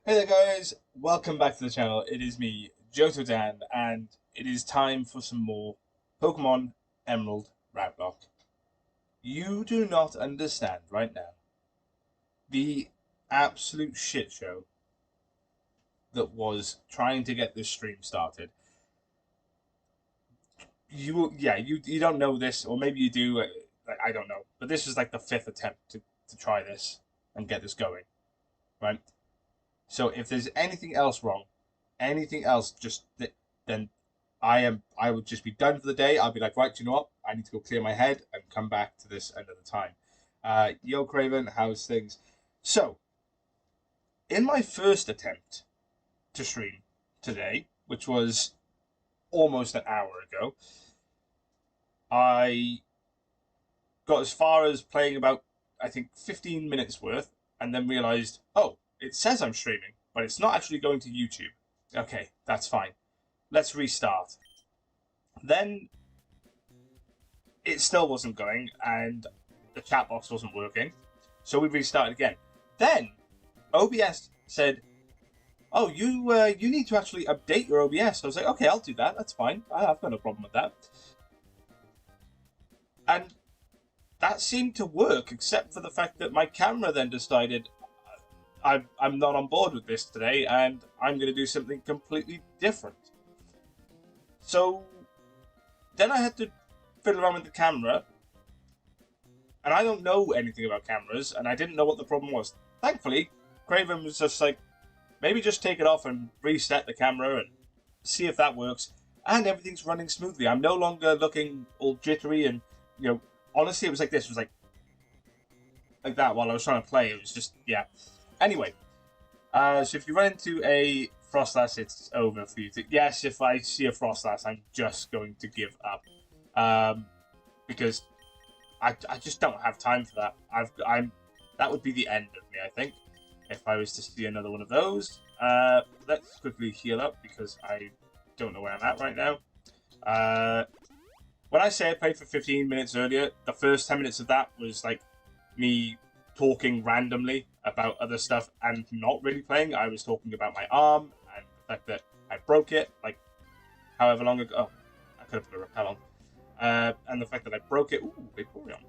Hey there guys, welcome back to the channel. It is me, Dan, and it is time for some more Pokemon Emerald RouteLocke. You do not understand right now the absolute shit show that was trying to get this stream started. You don't know this, or maybe you do, I don't know. But this is like the 5th attempt to try this and get this going, right? So if there's anything else wrong, anything else, then I would just be done for the day. I'll be like, right, you know what? I need to go clear my head and come back to this another time. Yo, Craven, how's things? So, in my first attempt to stream today, which was almost an hour ago, I got as far as playing about, I think, 15 minutes worth, and then realized, oh, it says I'm streaming, but it's not actually going to YouTube. Okay, that's fine. Let's restart. Then it still wasn't going, and the chat box wasn't working, so we restarted again. Then OBS said, "Oh, you need to actually update your OBS." I was like, "Okay, I'll do that. That's fine. I've got no problem with that." And that seemed to work, except for the fact that my camera then decided I'm not on board with this today, and I'm going to do something completely different. So then I had to fiddle around with the camera, and I don't know anything about cameras, and I didn't know what the problem was. Thankfully, Craven was just like, maybe just take it off and reset the camera and see if that works, and everything's running smoothly. I'm no longer looking all jittery, and, you know, honestly, it was like this. It was like that while I was trying to play. It was just, yeah. Anyway, so if you run into a Frostlass, it's over for you. Yes, if I see a Frostlass, I'm just going to give up. Because I just don't have time for that. That would be the end of me, I think, if I was to see another one of those. Let's quickly heal up, because I don't know where I'm at right now. When I say I played for 15 minutes earlier, the first 10 minutes of that was like me talking randomly about other stuff and not really playing. I was talking about my arm and the fact that I broke it, like, however long ago. Oh, I could have put a repel on. And the fact that I broke it. Ooh, Vaporeon.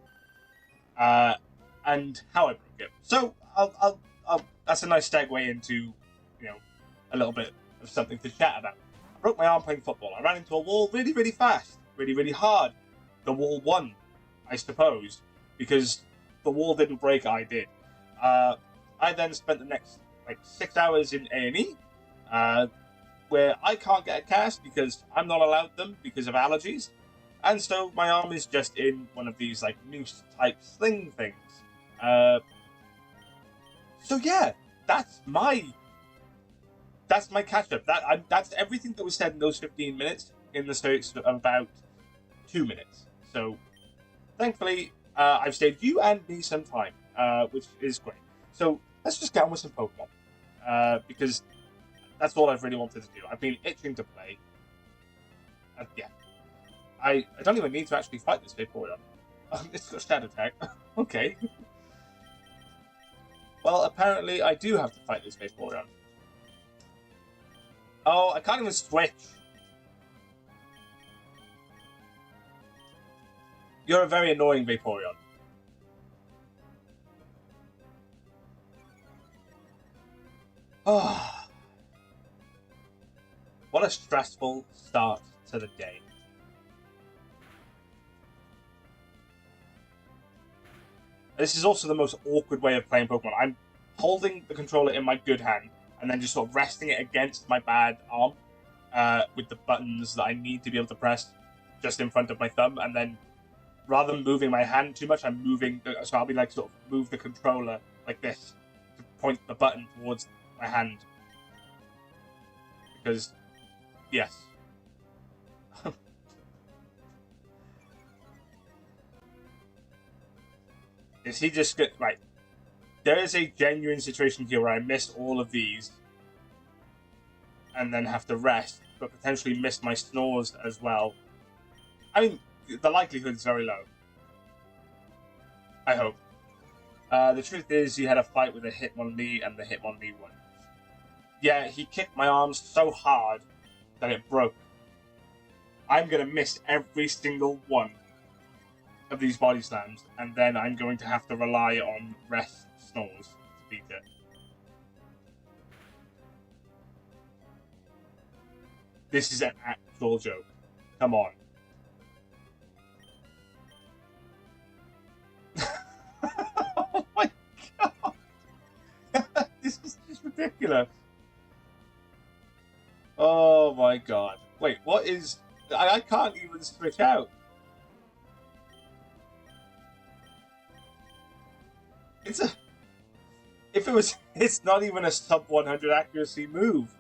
And how I broke it. So, I'll that's a nice segue into, a little bit of something to chat about. I broke my arm playing football. I ran into a wall really, really fast. Really, really hard. The wall won, I suppose, because the wall didn't break, I did. I then spent the next, 6 hours in A&E, where I can't get a cast because I'm not allowed them because of allergies. And so my arm is just in one of these, noose-type sling things. So yeah, that's my catch-up. That's everything that was said in those 15 minutes in the space of about 2 minutes. So, thankfully, I've saved you and me some time, which is great. So, let's just get on with some Pokemon, because that's all I've really wanted to do. I've been itching to play. Yeah. I don't even need to actually fight this Vaporeon. It's got Shadow Tag. Okay. Well, apparently I do have to fight this Vaporeon. Oh, I can't even switch. You're a very annoying Vaporeon. Oh. What a stressful start to the day. This is also the most awkward way of playing Pokemon. I'm holding the controller in my good hand and then just sort of resting it against my bad arm with the buttons that I need to be able to press just in front of my thumb, and then rather than moving my hand too much, I'm moving, so I'll be like sort of move the controller like this to point the button towards my hand. Because, yes. Is he just good? Right. There is a genuine situation here where I missed all of these and then have to rest, but potentially miss my snores as well. I mean, the likelihood is very low. I hope. The truth is, he had a fight with a Hitmonlee, and the Hitmonlee won. Yeah, he kicked my arm so hard that it broke. I'm going to miss every single one of these body slams, and then I'm going to have to rely on rest snores to beat it. This is an actual joke. Come on. Oh my god! This is just ridiculous. Oh my god. Wait, what is... I can't even switch out. It's a... If it was... It's not even a sub 100 accuracy move.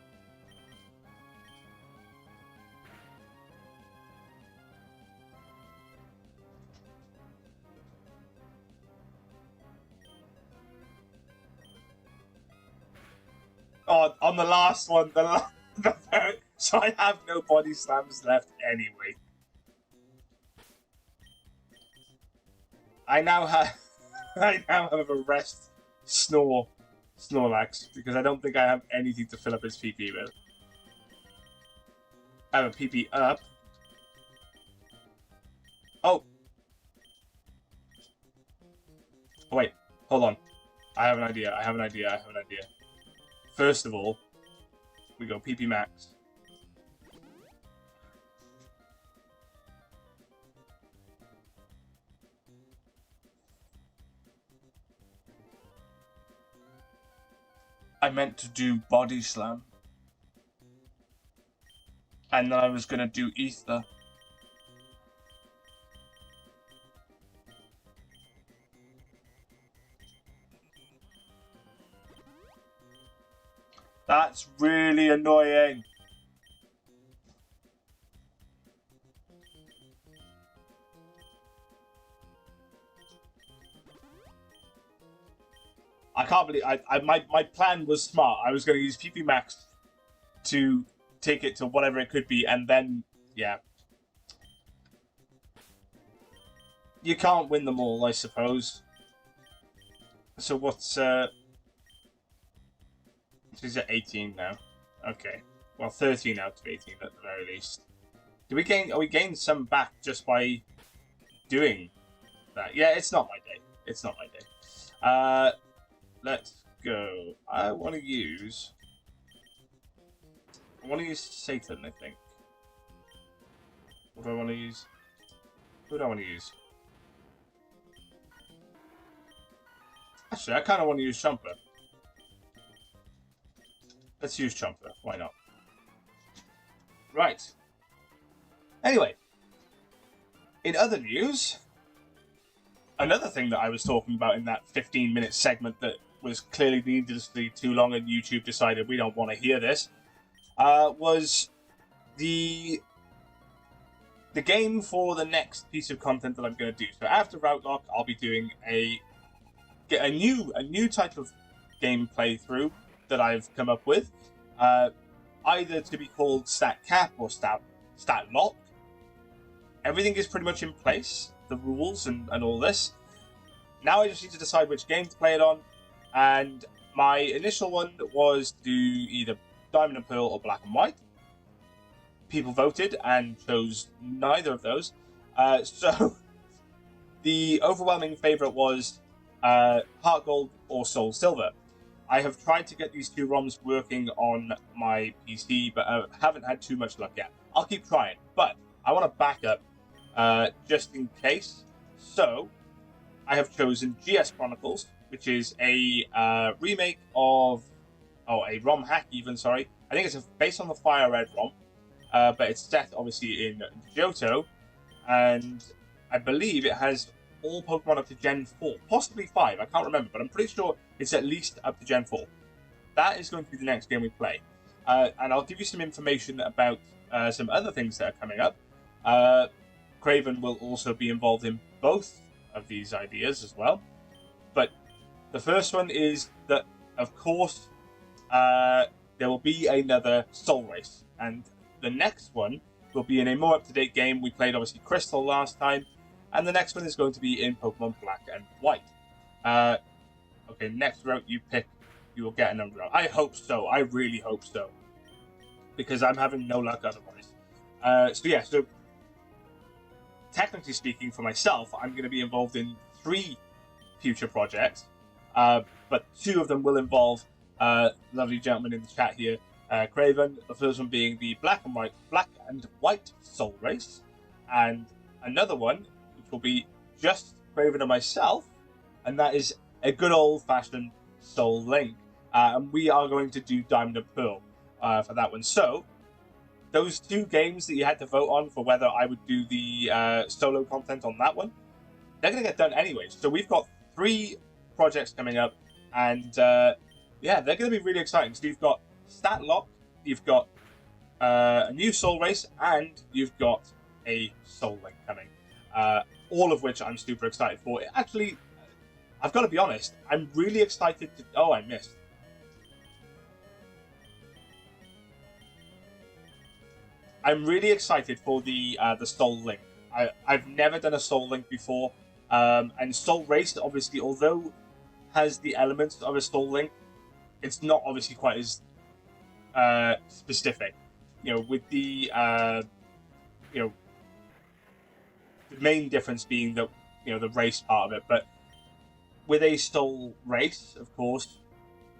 Oh, on the last one, so I have no body slams left anyway. I now have a rest Snorlax because I don't think I have anything to fill up his PP with. I have a PP up. Oh, wait, hold on. I have an idea. First of all, we go PP max. I meant to do body slam. And then I was going to do ether. That's really annoying. I can't believe my plan was smart. I was going to use PP Max to take it to whatever it could be, and then yeah, you can't win them all, I suppose. So what's She's at 18 now. Okay. Well, 13 out of 18 at the very least. Do we gain... Are we gain some back just by doing that? Yeah, it's not my day. It's not my day. Let's go. I want to use Satan, I think. What do I want to use? Who do I want to use? Actually, I kind of want to use Chomper. Let's use Chomper. Why not? Right. Anyway, in other news, another thing that I was talking about in that 15-minute segment that was clearly needlessly too long and YouTube decided we don't want to hear this, was the game for the next piece of content that I'm going to do. So after RouteLocke, I'll be doing a new type of game playthrough that I've come up with, either to be called Stat Cap or Stat Lock. Everything is pretty much in place, the rules and all this. Now I just need to decide which game to play it on, and my initial one was to do either Diamond and Pearl or Black and White. People voted and chose neither of those, so the overwhelming favourite was Heart Gold or Soul Silver. I have tried to get these two ROMs working on my PC, but I haven't had too much luck yet. I'll keep trying, but I want to back up just in case. So I have chosen GS Chronicles, which is a remake of, a ROM hack even, sorry. I think it's based on the Fire Red ROM, but it's set obviously in Johto, and I believe it has all Pokemon up to Gen 4, possibly 5, I can't remember, but I'm pretty sure it's at least up to Gen 4. That is going to be the next game we play. And I'll give you some information about some other things that are coming up. Craven will also be involved in both of these ideas as well. But the first one is that, of course, there will be another Soul Race. And the next one will be in a more up-to-date game. We played, obviously, Crystal last time. And the next one is going to be in Pokemon Black and White. Okay, next route you pick you will get another route. I hope so. I really hope so, because I'm having no luck otherwise. So technically speaking, for myself, I'm going to be involved in 3 future projects, but 2 of them will involve lovely gentleman in the chat here, Craven. The first one being the black and white soul race, and another one which will be just Craven and myself, and that is a good old-fashioned Soul Link. And we are going to do Diamond and Pearl for that one. So those 2 games that you had to vote on for whether I would do the solo content on that one, they're going to get done anyway. So we've got 3 projects coming up, and they're going to be really exciting. So you've got StatLock, you've got a new Soul Race, and you've got a Soul Link coming. All of which I'm super excited for. Actually, I've got to be honest, I'm really excited to... Oh, I missed. I'm really excited for the Soul Link. I've never done a Soul Link before, and Soul Race, obviously, although has the elements of a Soul Link, it's not obviously quite as specific. With the the main difference being that the race part of it, but with a Soul Race, of course,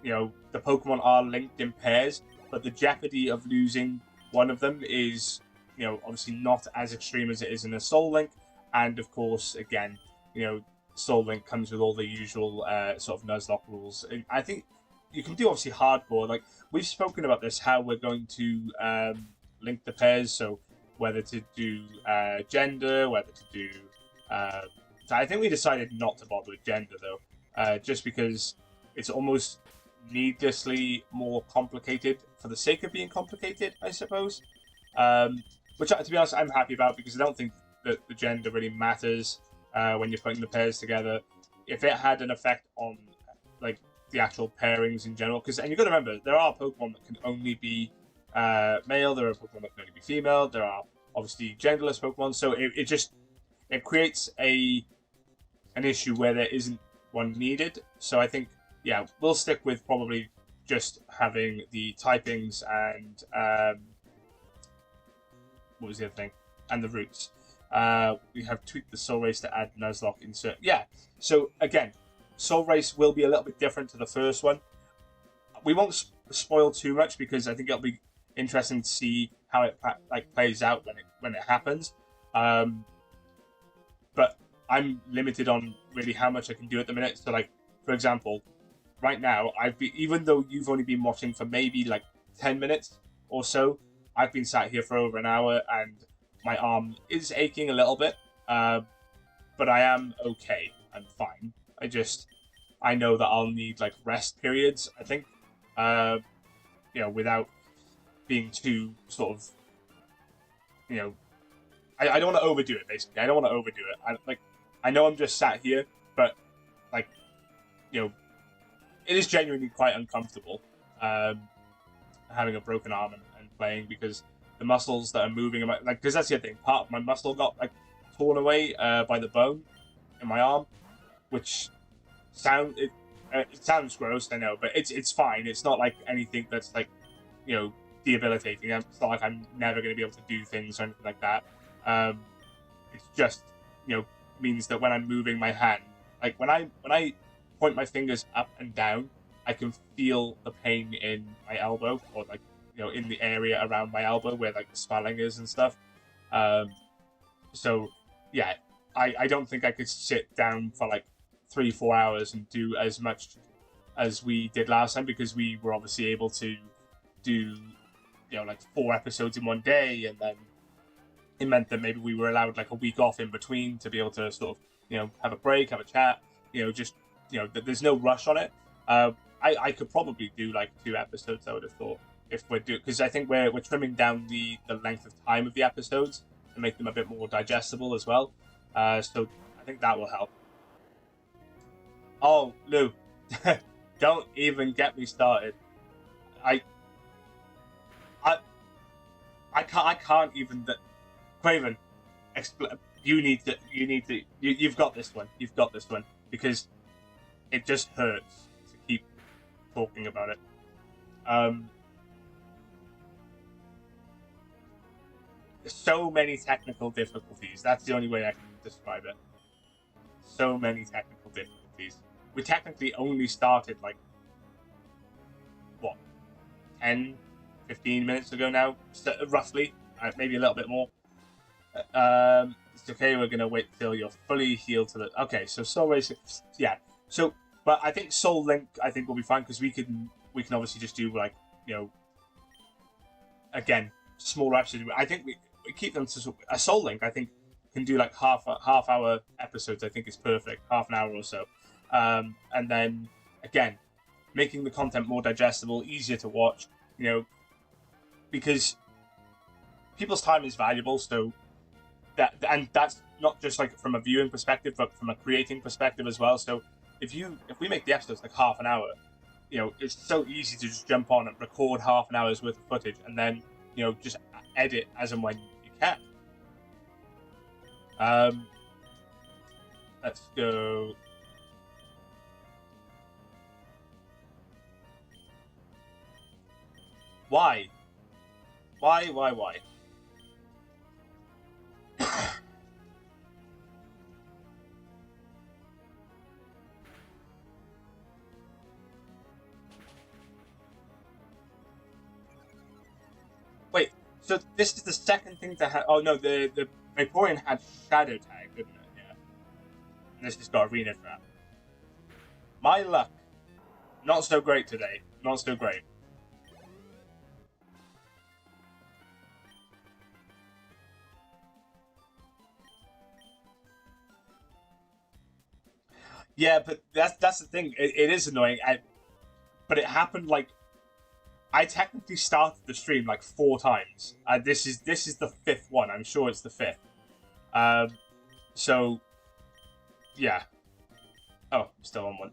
the Pokemon are linked in pairs, but the jeopardy of losing one of them is, obviously not as extreme as it is in a Soul Link. And of course, again, Soul Link comes with all the usual sort of Nuzlocke rules. And I think you can do obviously hardcore. Like, we've spoken about this, how we're going to link the pairs. So whether to do gender, whether to do... I think we decided not to bother with gender, though, just because it's almost needlessly more complicated for the sake of being complicated, I suppose. Which, to be honest, I'm happy about, because I don't think that the gender really matters when you're putting the pairs together. If it had an effect on, like, the actual pairings in general, and you've got to remember, there are Pokemon that can only be male, there are Pokemon that can only be female, there are obviously genderless Pokemon, so it creates an issue where there isn't one needed. So I think, we'll stick with probably just having the typings and what was the other thing? And the routes. We have tweaked the Soul Race to add Nuzlocke insert. Yeah, so again, Soul Race will be a little bit different to the first one. We won't spoil too much, because I think it'll be interesting to see how it plays out when it happens. But I'm limited on really how much I can do at the minute. So, like, for example, right now, even though you've only been watching for maybe like 10 minutes or so, I've been sat here for over an hour, and my arm is aching a little bit, but I am okay. I'm fine. I know that I'll need like rest periods, I think, without being too sort of, I don't want to overdo it, basically. I don't want to overdo it. I know I'm just sat here, but like, it is genuinely quite uncomfortable having a broken arm and playing, because the muscles that are moving, because that's the other thing. Part of my muscle got like torn away by the bone in my arm, which it sounds gross, I know, but it's fine. It's not like anything that's like debilitating. It's not like I'm never going to be able to do things or anything like that. It's just means that when I'm moving my hand, like when I point my fingers up and down, I can feel the pain in my elbow, or like in the area around my elbow where like the swelling is and stuff. So yeah, I don't think I could sit down for like 3-4 hours and do as much as we did last time, because we were obviously able to do like 4 episodes in one day, and then it meant that maybe we were allowed like a week off in between to be able to sort of have a break, have a chat, there's no rush on it. I could probably do like 2 episodes, I would have thought, if we're because I think we're trimming down the length of time of the episodes to make them a bit more digestible as well. So I think that will help. Oh, Lou, don't even get me started. I can't even. Craven, you've got this one. You've got this one, because it just hurts to keep talking about it. So many technical difficulties. That's the only way I can describe it. So many technical difficulties. We technically only started like, what, 10, 15 minutes ago now, so, roughly, maybe a little bit more. It's okay, we're going to wait till you're fully healed to the... Okay, so Soul Racing... Yeah, so... But I think Soul Link, I think, will be fine, because we can obviously just do, like, you know... Again, smaller episodes. I think we keep them to... A Soul Link, I think, can do, like, half-hour episodes, I think is perfect. Half an hour or so. And then, again, making the content more digestible, easier to watch, you know, because people's time is valuable, so... And that's not just like from a viewing perspective, but from a creating perspective as well. So if we make the episodes like half an hour, you know, it's so easy to just jump on and record half an hour's worth of footage and then, you know, just edit as and when you can. Let's go. Why? Why? Wait, so this is the second thing to have... Oh no, the Vaporeon had Shadow Tag, didn't it? Yeah. And this just got Arena Trap. My luck. Not so great today. Not so great. Yeah, but that's the thing. It is annoying. But it happened like... I technically started the stream like 4 times. This is the 5th one. I'm sure it's the 5th. So, yeah. Oh, I'm still on one.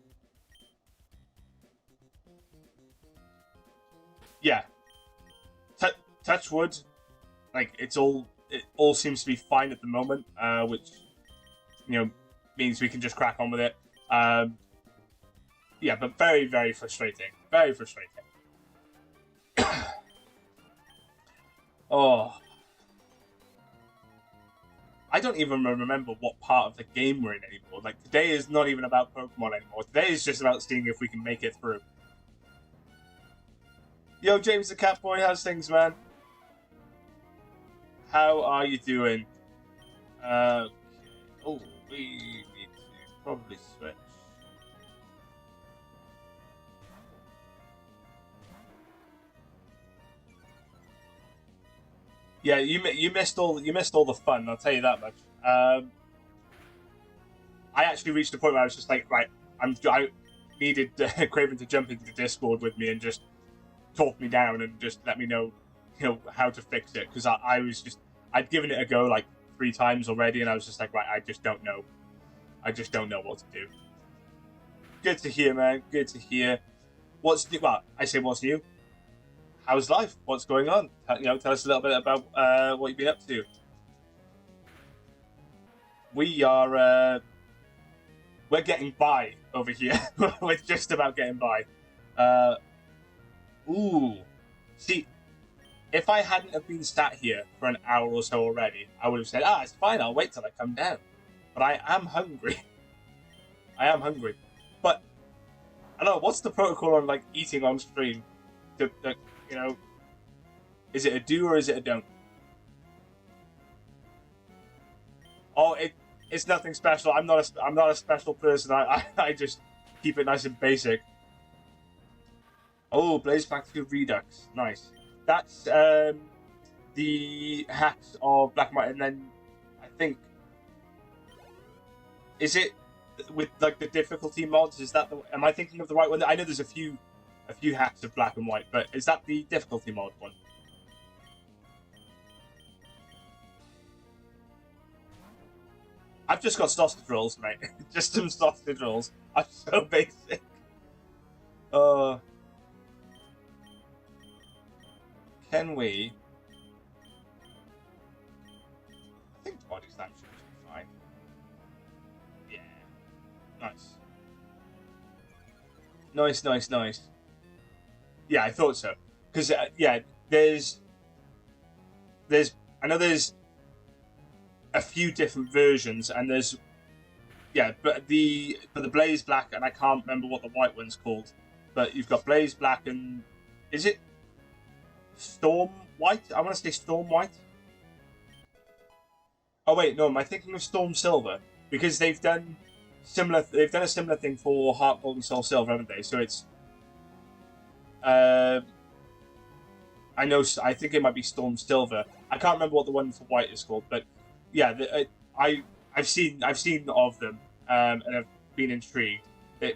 Yeah. Touch wood. Like it all seems to be fine at the moment, which, you know, means we can just crack on with it. Yeah, but very, very frustrating. Very frustrating. Oh. I don't even remember what part of the game we're in anymore. Like, today is not even about Pokemon anymore. Today is just about seeing if we can make it through. Yo, James the Catboy, how's things, man? How are you doing? Oh, we need to probably switch. Yeah, you missed all the fun. I'll tell you that much. I actually reached a point where I was just like, right, I needed Craven to jump into the Discord with me and just talk me down and just let me know, you know, how to fix it, because I'd given it a go like 3 times already, and I was just like, right, I just don't know what to do. Good to hear, man. Good to hear. What's new? Well, I say what's new. How's life? What's going on? You know, tell us a little bit about what you've been up to. We're getting by over here. We're just about getting by. Ooh. See, if I hadn't have been sat here for an hour or so already, I would have said, it's fine, I'll wait till I come down. But I am hungry. I am hungry. But, I don't know, what's the protocol on, like, eating on stream? You know, is it a do or is it a don't? Oh, it's nothing special. I'm not a special person. I just keep it nice and basic. Oh, Blaze Factory Redux, nice. That's the hacks of Black and White, and then I think, is it with like the difficulty mods? Is that am I thinking of the right one? I know there's a few hacks of Black and White, but is that the difficulty mod one? I've just got sausage rolls, mate. Just some sausage rolls. I'm so basic. Can we? I think body slam should be fine. Yeah. Nice. Nice. Yeah, I thought so. Because yeah, there's I know there's a few different versions, and there's but the Blaze Black, and I can't remember what the white one's called. But you've got Blaze Black and is it Storm White? I want to say Storm White. Oh wait, no, am I thinking of Storm Silver? Because they've done similar. They've done a similar thing for Heart Gold and Soul Silver, haven't they? So it's I know. I think it might be Storm Silver. I can't remember what the one for White is called, but yeah, I've seen of them, and I've been intrigued.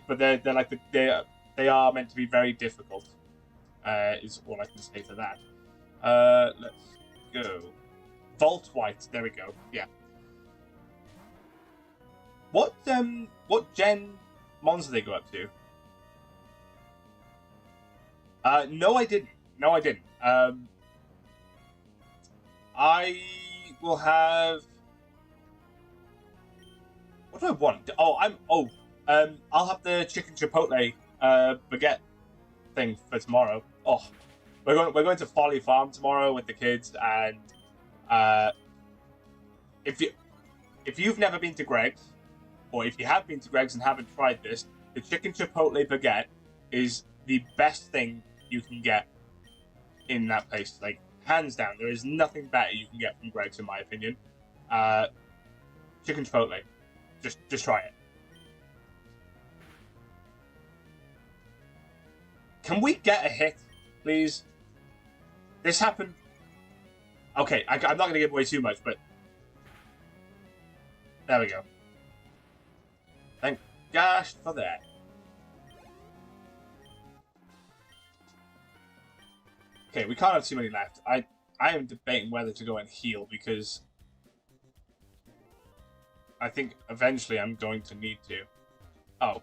But they're like they are meant to be very difficult. Is all I can say to that. Let's go. Vault White. There we go. Yeah. What gen mons do they go up to? No, I didn't. No, I didn't. I will have. What do I want? I'll have the chicken chipotle baguette thing for tomorrow. Oh, we're going to Folly Farm tomorrow with the kids, and if you've never been to Greg's, or if you have been to Greg's and haven't tried this, the chicken chipotle baguette is the best thing you can get in that place. Like, hands down, there is nothing better you can get from Greg's, in my opinion. Chicken chipotle, just try it. Can we get a hit, please? This happened. Okay, I'm not going to give away too much, but there we go. Thank gosh for that. Okay, we can't have too many left. I am debating whether to go and heal, because I think eventually I'm going to need to. Oh,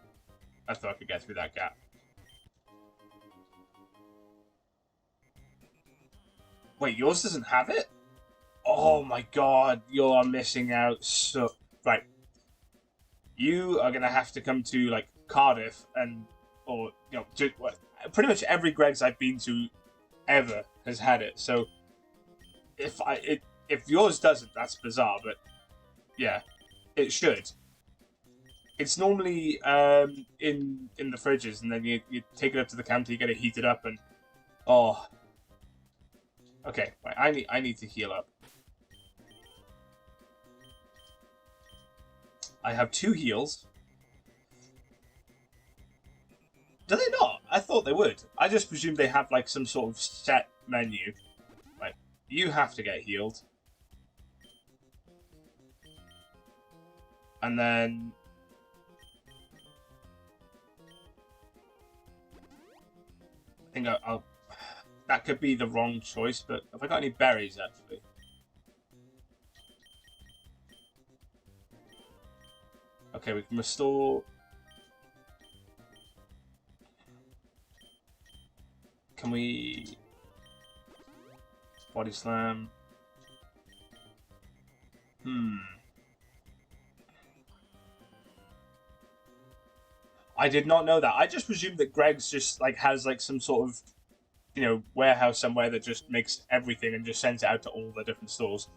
I thought I could get through that gap. Wait, yours doesn't have it? Oh my god, you're missing out. So right, you are gonna have to come to like Cardiff or pretty much every Greg's I've been to ever has had it. So if yours doesn't, that's bizarre. But yeah, it should. It's normally in the fridges, and then you take it up to the counter, you get it heated up, and oh. Okay, right, I need to heal up. I have 2 heals. Do they not? I thought they would. I just presumed they have like some sort of set menu. Right, you have to get healed. And then I think I'll that could be the wrong choice, but have I got any berries, actually? Okay, we can restore. Can we body slam? I did not know that. I just presumed that Greg's just like has like some sort of warehouse somewhere that just makes everything and just sends it out to all the different stores.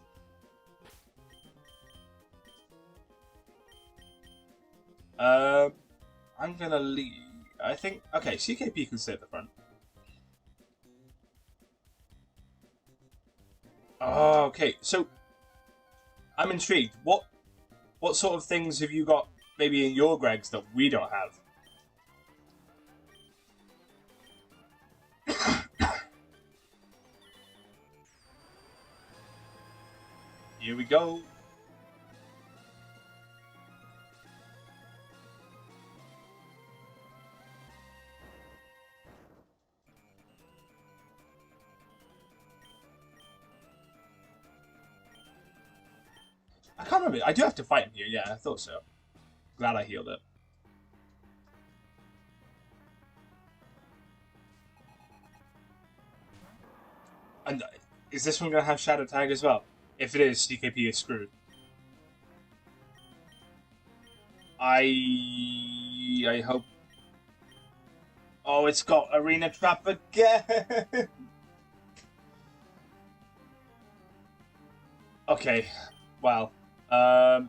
I'm gonna leave. I think okay. CKP can stay at the front. Oh, okay. So I'm intrigued. What sort of things have you got maybe in your Greg's that we don't have? Here we go. I can't remember. I do have to fight him here. Yeah, I thought so. Glad I healed it. And is this one going to have Shadow Tag as well? If it is, CKP is screwed. I hope. Oh, it's got arena trap again. Okay, well, okay,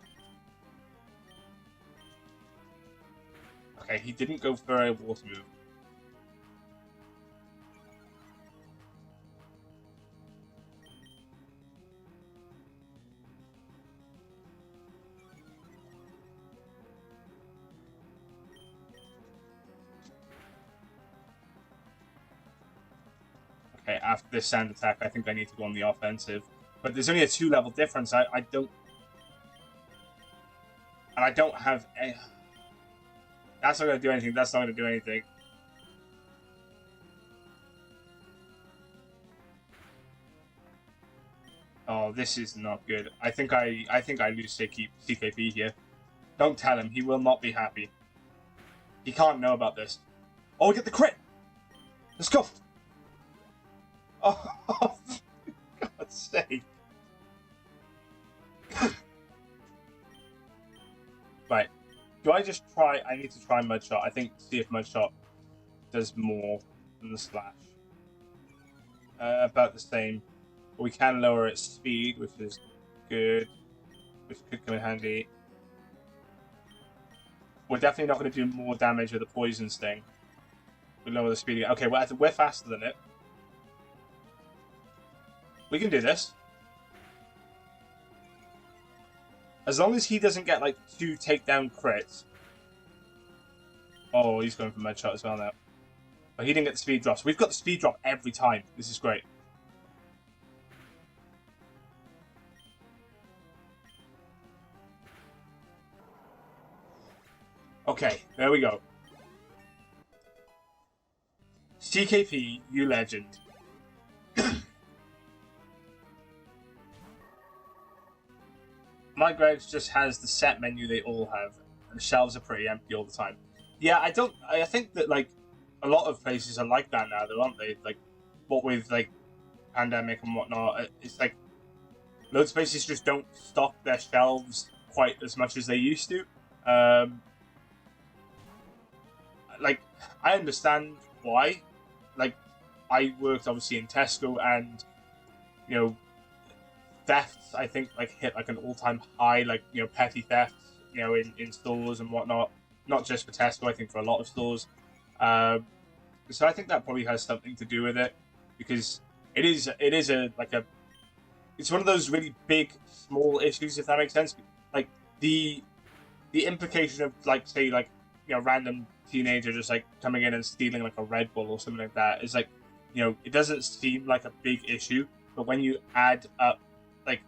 he didn't go for a water move. Okay, after this sand attack, I think I need to go on the offensive. But there's only a 2-level difference. I don't... And I don't have... That's not going to do anything. That's not going to do anything. Oh, this is not good. I think I lose CKP here. Don't tell him. He will not be happy. He can't know about this. Oh, we get the crit! Let's go! Oh, for God's sake. Right. Do I just try... I need to try Mudshot. I think, see if Mudshot does more than the Slash. About the same. But we can lower its speed, which is good. Which could come in handy. We're definitely not going to do more damage with the Poison Sting. We lower the speed. Okay, well, we're faster than it. We can do this. As long as he doesn't get, like, 2 takedown crits. Oh, he's going for Mudshot as well now. But he didn't get the speed drop. So we've got the speed drop every time. This is great. Okay, there we go. CKP, you legend. My Greg's just has the set menu they all have, and the shelves are pretty empty all the time. Yeah, I think that, like, a lot of places are like that now, though, aren't they? Like, what with, like, pandemic and whatnot, it's like, loads of places just don't stock their shelves quite as much as they used to. Like, I understand why. Like, I worked, obviously, in Tesco, and, you know, thefts, I think, like, hit, like, an all-time high, like, you know, petty thefts, you know, in stores and whatnot. Not just for Tesco, I think for a lot of stores. So I think that probably has something to do with it, because it is it's one of those really big, small issues, if that makes sense. Like, the implication of, like, say, like, you know, random teenager just, like, coming in and stealing, like, a Red Bull or something like that is, like, you know, it doesn't seem like a big issue, but when you add up, like,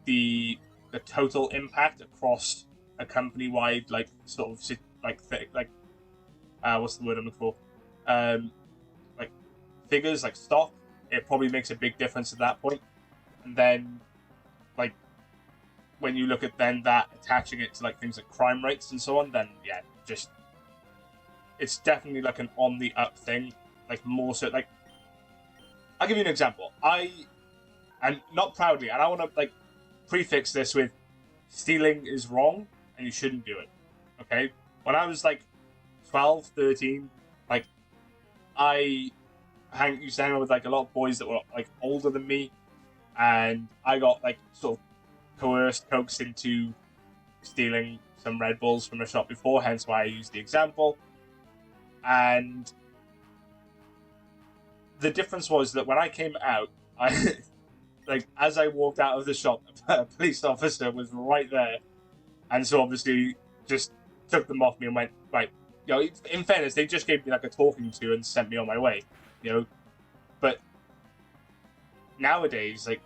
the total impact across a company-wide, like, sort of, like, what's the word I'm looking for? Like, figures, like stock, it probably makes a big difference at that point. And then, like, when you look at then that, attaching it to, like, things like crime rates and so on, then, yeah, just, it's definitely, like, an on-the-up thing. Like, more so, like, I'll give you an example. And not proudly, and I want to, like, prefix this with, stealing is wrong, and you shouldn't do it, okay? When I was, like, 12, 13, like, I used to hang out with, like, a lot of boys that were, like, older than me, and I got, like, sort of coaxed into stealing some Red Bulls from a shop before, hence why I used the example. And the difference was that when I came out, like, as I walked out of the shop, a police officer was right there, and so obviously just took them off me and went, right, you know, in fairness, they just gave me, like, a talking to and sent me on my way, you know, but nowadays, like,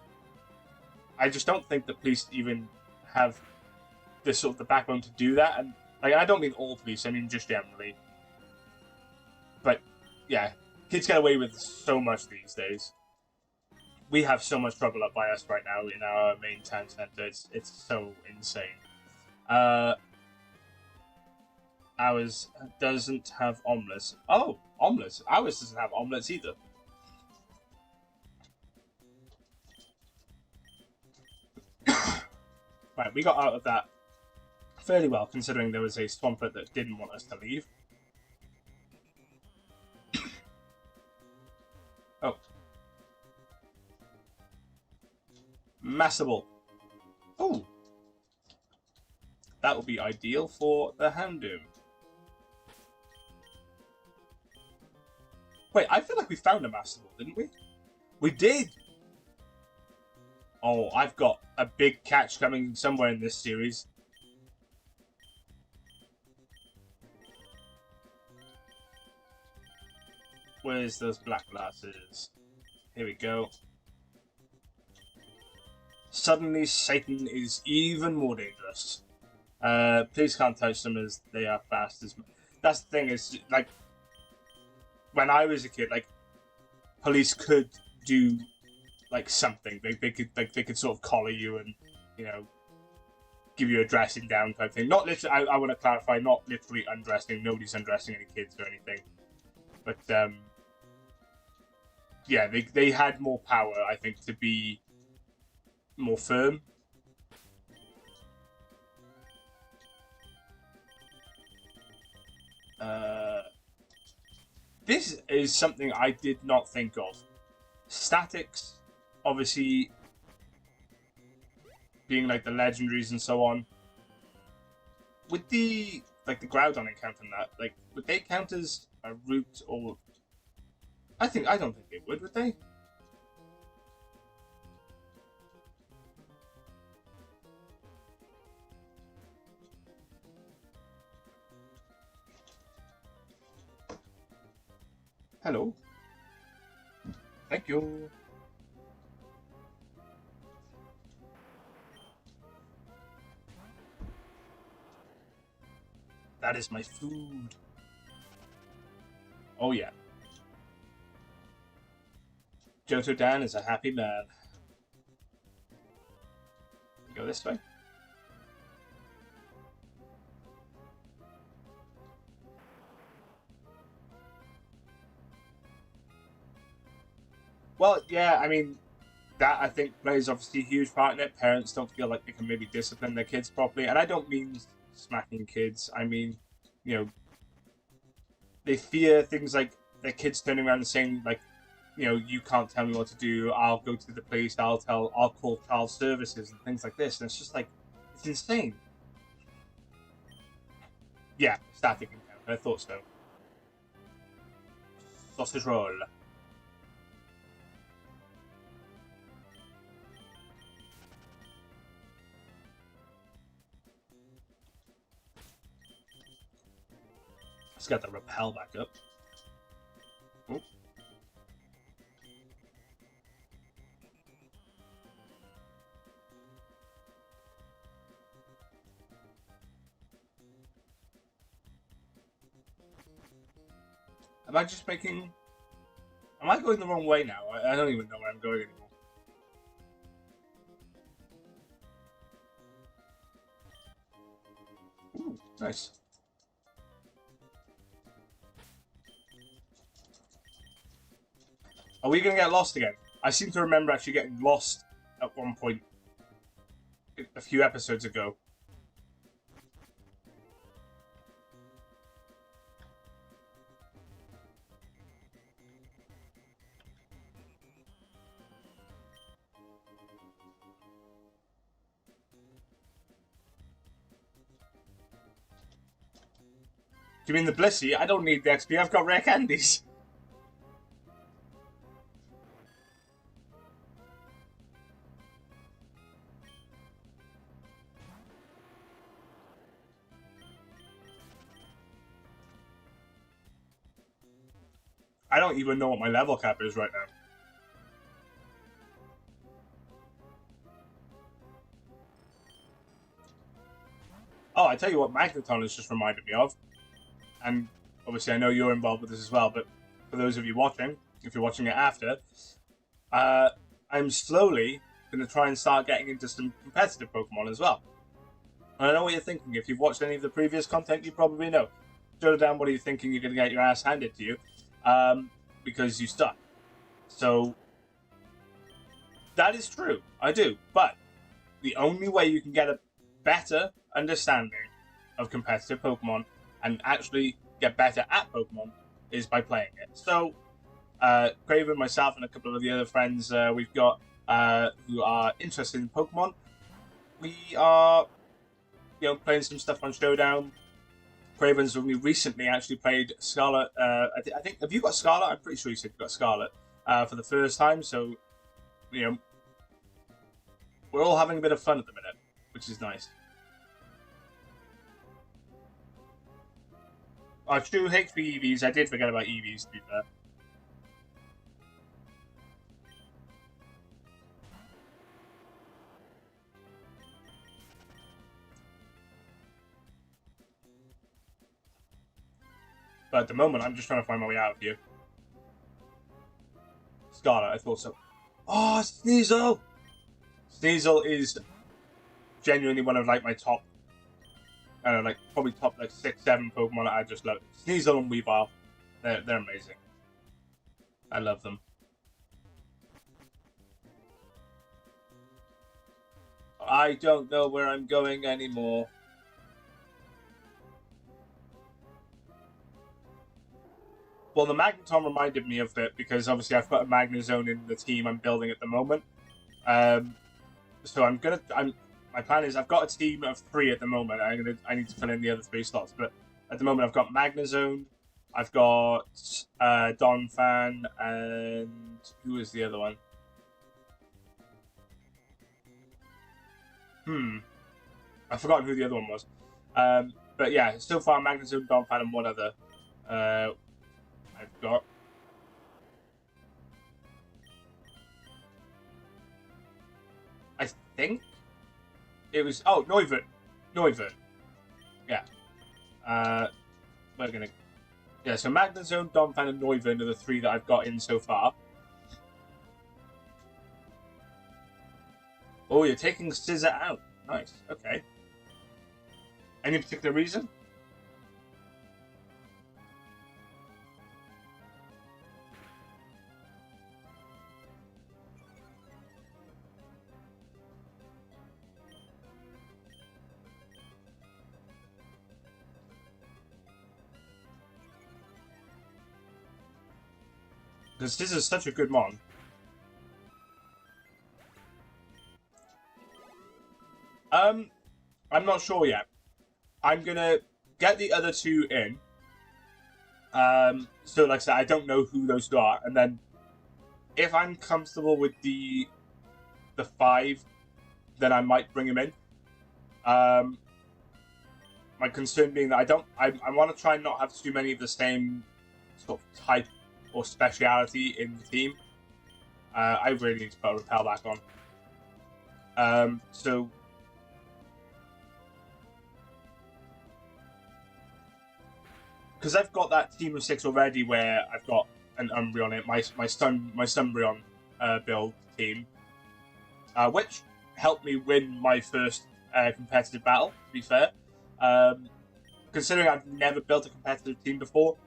I just don't think the police even have this sort of the backbone to do that, and, like, I don't mean all police, I mean just generally, but, yeah, kids get away with so much these days. We have so much trouble up by us right now in our main town centre, it's so insane. Ours doesn't have omelets. Oh, omelets. Ours doesn't have omelets either. Right, we got out of that fairly well, considering there was a Swampert that didn't want us to leave. Master Ball. Oh. That would be ideal for the Houndoom. Wait, I feel like we found a Master Ball, didn't we? We did! Oh, I've got a big catch coming somewhere in this series. Where's those black glasses? Here we go. Suddenly, Satan is even more dangerous. Please can't touch them as they are fast as... That's the thing, is like... When I was a kid, like, police could do, like, something. They could sort of collar you and, you know, give you a dressing down type thing. Not literally, I want to clarify, not literally undressing. Nobody's undressing any kids or anything. But, yeah, they had more power, I think, to be more firm. This is something I did not think of. Statics, obviously, being like the legendaries and so on. Would the Groudon encounter that, like, would they count as a route or... I don't think they would they? Hello. Thank you. That is my food. Oh yeah. Johto Dan is a happy man. Go this way. Well, yeah, I mean, that I think plays obviously a huge part in it. Parents don't feel like they can maybe discipline their kids properly. And I don't mean smacking kids. I mean, you know, they fear things like their kids turning around and saying, like, you know, you can't tell me what to do. I'll go to the police. I'll call child services and things like this. And it's just like, it's insane. Yeah, static encounter. I thought so. Sausage roll. Let's get the repel back up. Oh. Am I just making... Am I going the wrong way now? I don't even know where I'm going anymore. Ooh, nice. Are we going to get lost again? I seem to remember actually getting lost at one point a few episodes ago. Do you mean the Blissey? I don't need the XP, I've got rare candies. I don't even know what my level cap is right now. Oh, I tell you what Magneton has just reminded me of. And obviously I know you're involved with this as well, but for those of you watching, if you're watching it after, I'm slowly going to try and start getting into some competitive Pokemon as well. And I know what you're thinking. If you've watched any of the previous content, you probably know. Joe down, what are you thinking? You're going to get your ass handed to you. Because you suck. So, that is true. I do. But the only way you can get a better understanding of competitive Pokemon and actually get better at Pokemon is by playing it. So, Craven, myself, and a couple of the other friends we've got who are interested in Pokemon. We are, playing some stuff on Showdown. Craven's with me recently actually played Scarlet. I think, have you got Scarlet? I'm pretty sure you said you got Scarlet for the first time. So, we're all having a bit of fun at the minute, which is nice. True HP EVs. I did forget about EVs, to be fair. But at the moment, I'm just trying to find my way out of here. Scarlet, I thought so. Oh, Sneasel! Sneasel is genuinely one of like my top, I don't know, like probably top like 6-7 Pokemon that I just love. Sneasel and Weavile, they're amazing. I love them. I don't know where I'm going anymore. Well, the Magneton reminded me of it because obviously I've got a Magnezone in the team I'm building at the moment. So my plan is I've got a team of 3 at the moment. I need to fill in the other 3 slots, but at the moment I've got Magnezone, I've got Donphan, and who is the other one? I've forgotten who the other one was. But yeah, so far Magnezone, Donphan, and one other. I've got. I think it was Noivern. Yeah. We're gonna. Yeah, so Magnezone, Donphan, and Noivern are the 3 that I've got in so far. Oh, you're taking Scissor out. Nice. Okay. Any particular reason? Because this is such a good mon. I'm not sure yet. I'm gonna get the other 2 in. So like I said, I don't know who those 2 are, and then if I'm comfortable with the 5, then I might bring him in. My concern being that I want to try and not have too many of the same sort of type or speciality in the team. I really need to put a repel back on. So because I've got that team of 6 already, where I've got an Umbreon in it, my Sunbreon build team, which helped me win my first competitive battle. To be fair, considering I've never built a competitive team before,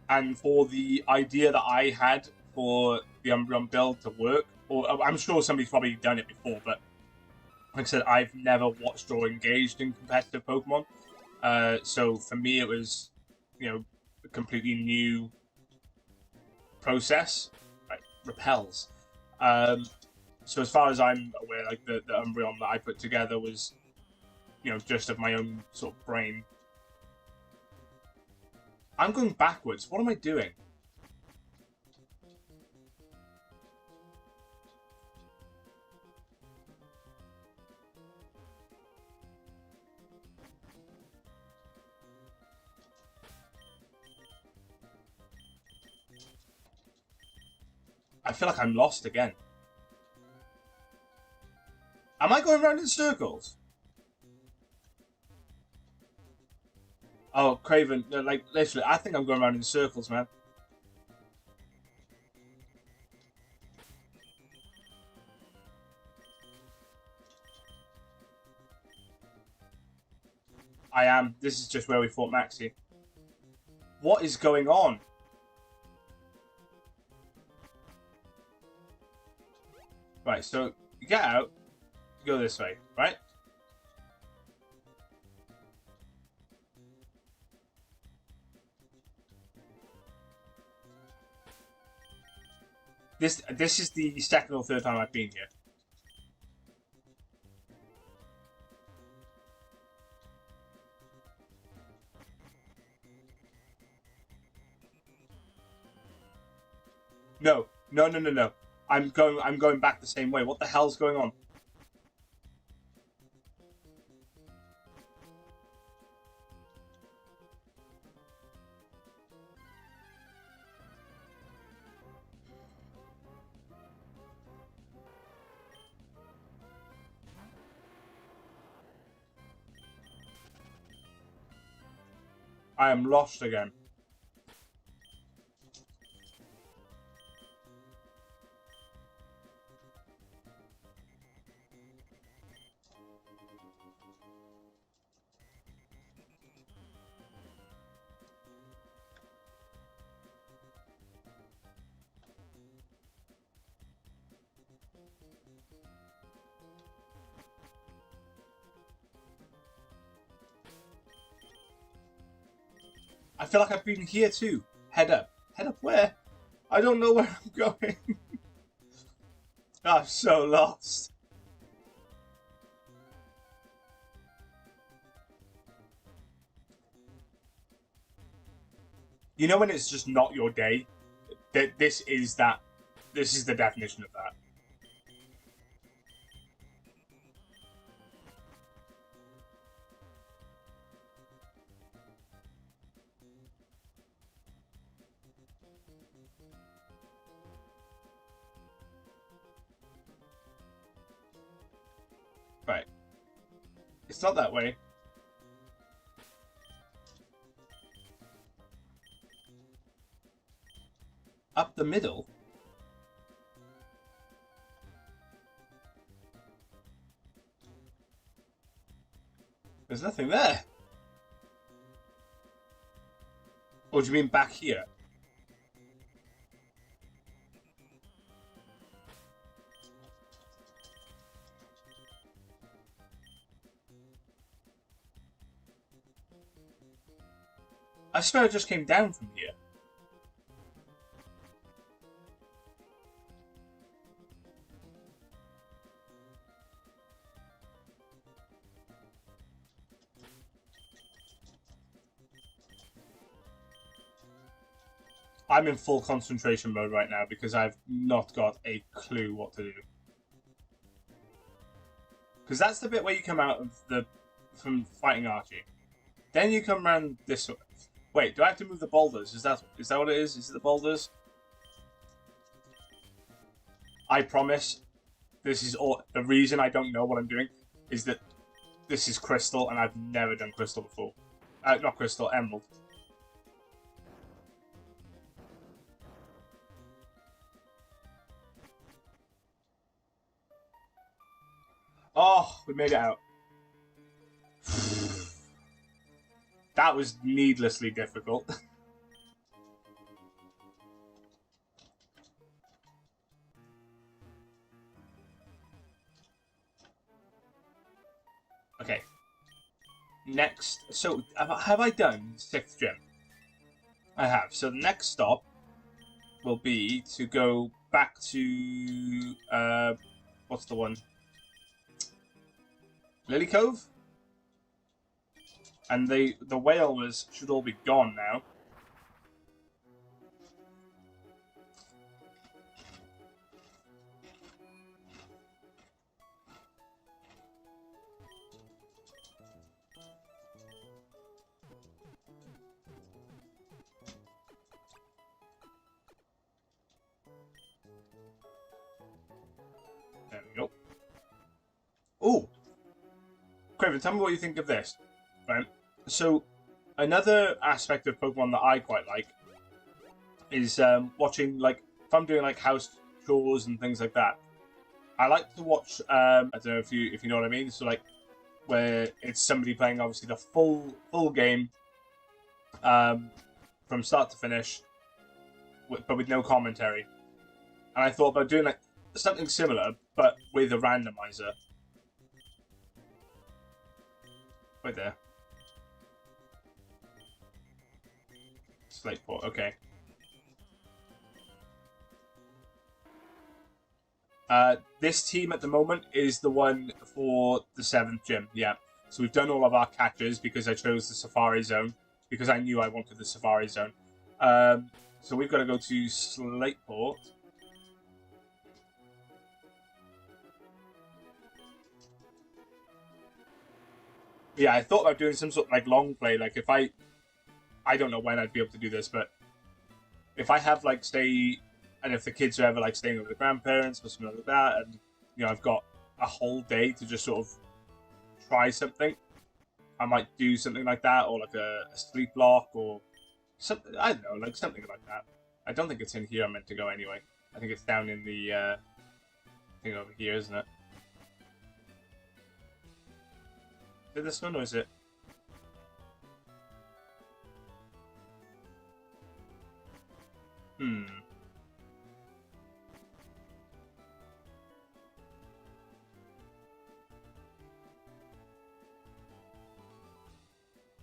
and for the idea that I had for the Umbreon build to work, or I'm sure somebody's probably done it before, but like I said, I've never watched or engaged in competitive Pokemon. So for me, it was, a completely new process. Like, repels. So as far as I'm aware, like the Umbreon that I put together was, just of my own sort of brain. I'm going backwards. What am I doing? I feel like I'm lost again. Am I going around in circles? Oh, Craven, like, literally, I think I'm going around in circles, man. I am. This is just where we fought Maxi. What is going on? Right, so you get out, you go this way, right? This is the second or third time I've been here. No. I'm going back the same way. What the hell's going on? I am lost again. I feel like I've been here too. Head up. Head up where? I don't know where I'm going. I'm so lost. You know when it's just not your day? This is that. This is the definition of that. Right. It's not that way. Up the middle? There's nothing there. Or do you mean back here? I swear I just came down from here. I'm in full concentration mode right now because I've not got a clue what to do. Because that's the bit where you come out of from fighting Archie. Then you come around this way. Wait, do I have to move the boulders? Is that what it is? Is it the boulders? I promise, this is all. The reason I don't know what I'm doing is that this is Crystal, and I've never done Crystal before. Not Crystal, Emerald. Oh, we made it out. That was needlessly difficult. Okay. Next, so have I done 6th gym? I have. So the next stop will be to go back to what's the one? Lily Cove? And the whalers should all be gone now. There we go. Ooh! Craven, tell me what you think of this. Right. So, another aspect of Pokemon that I quite like is watching, like, if I'm doing like house chores and things like that. I like to watch. I don't know if you know what I mean. So, like, where it's somebody playing obviously the full game, from start to finish, but with no commentary. And I thought about doing like something similar, but with a randomizer. Right there. Slate port, okay. This team at the moment is the one for the 7th gym, yeah. So we've done all of our catches because I chose the Safari Zone, because I knew I wanted the Safari Zone. So we've got to go to Slateport. Yeah, I thought about doing some sort of like long play, like if I don't know when I'd be able to do this, but if I have like and if the kids are ever like staying with the grandparents or something like that, and I've got a whole day to just sort of try something, I might do something like that, or like a sleep lock, or something. I don't know, like something like that. I don't think it's in here. I'm meant to go anyway. I think it's down in the thing over here, isn't it? Is it this one, or is it?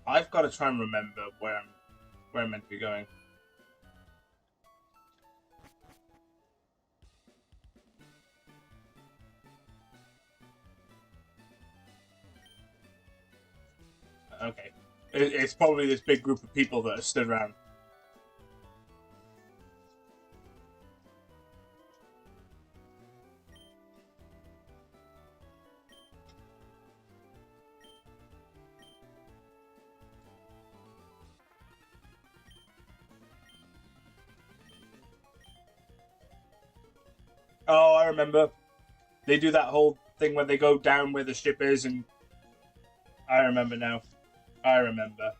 I've got to try and remember where I'm meant to be going. Okay. It's probably this big group of people that are stood around. Oh, I remember. They do that whole thing where they go down where the ship is, and I remember now. I remember.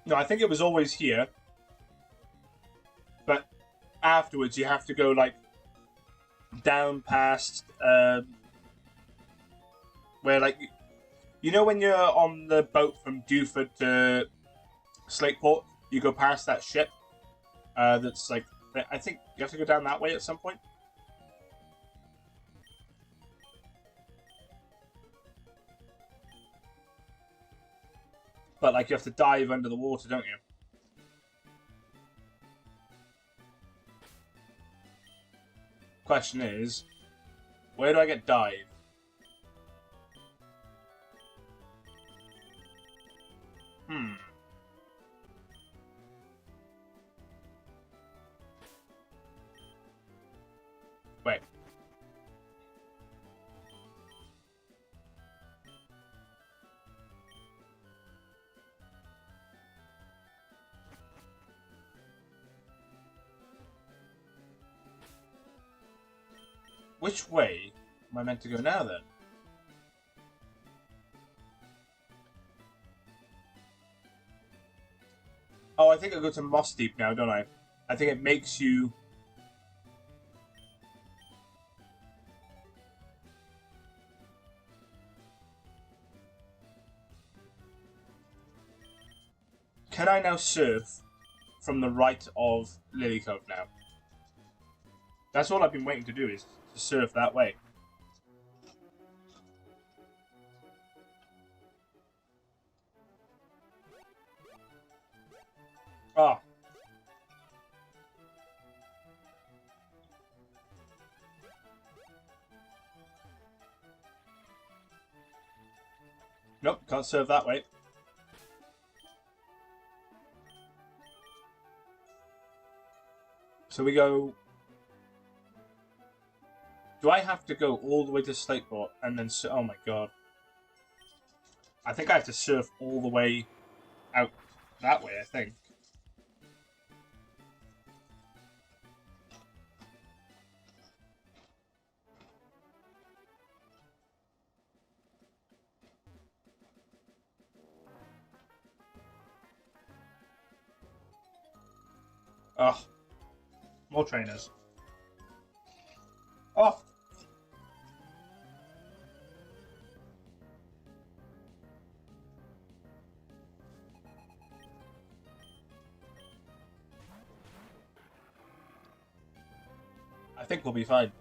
No, I think it was always here. But afterwards, you have to go, like, down past, where, like, when you're on the boat from Dewford to Slateport, you go past that ship, that's, like, I think you have to go down that way at some point. But, like, you have to dive under the water, don't you? Question is, where do I get dive? Wait. Which way am I meant to go now, then? Oh, I think I go to Moss Deep now, don't I? I think it makes you... Can I now surf from the right of Lily Cove now? That's all I've been waiting to do, is to surf that way. Oh. Nope, can't surf that way. So we go... Do I have to go all the way to Slateport and then... Oh my god. I think I have to surf all the way out that way, I think. Ugh. More trainers. Oh! I think we'll be fine.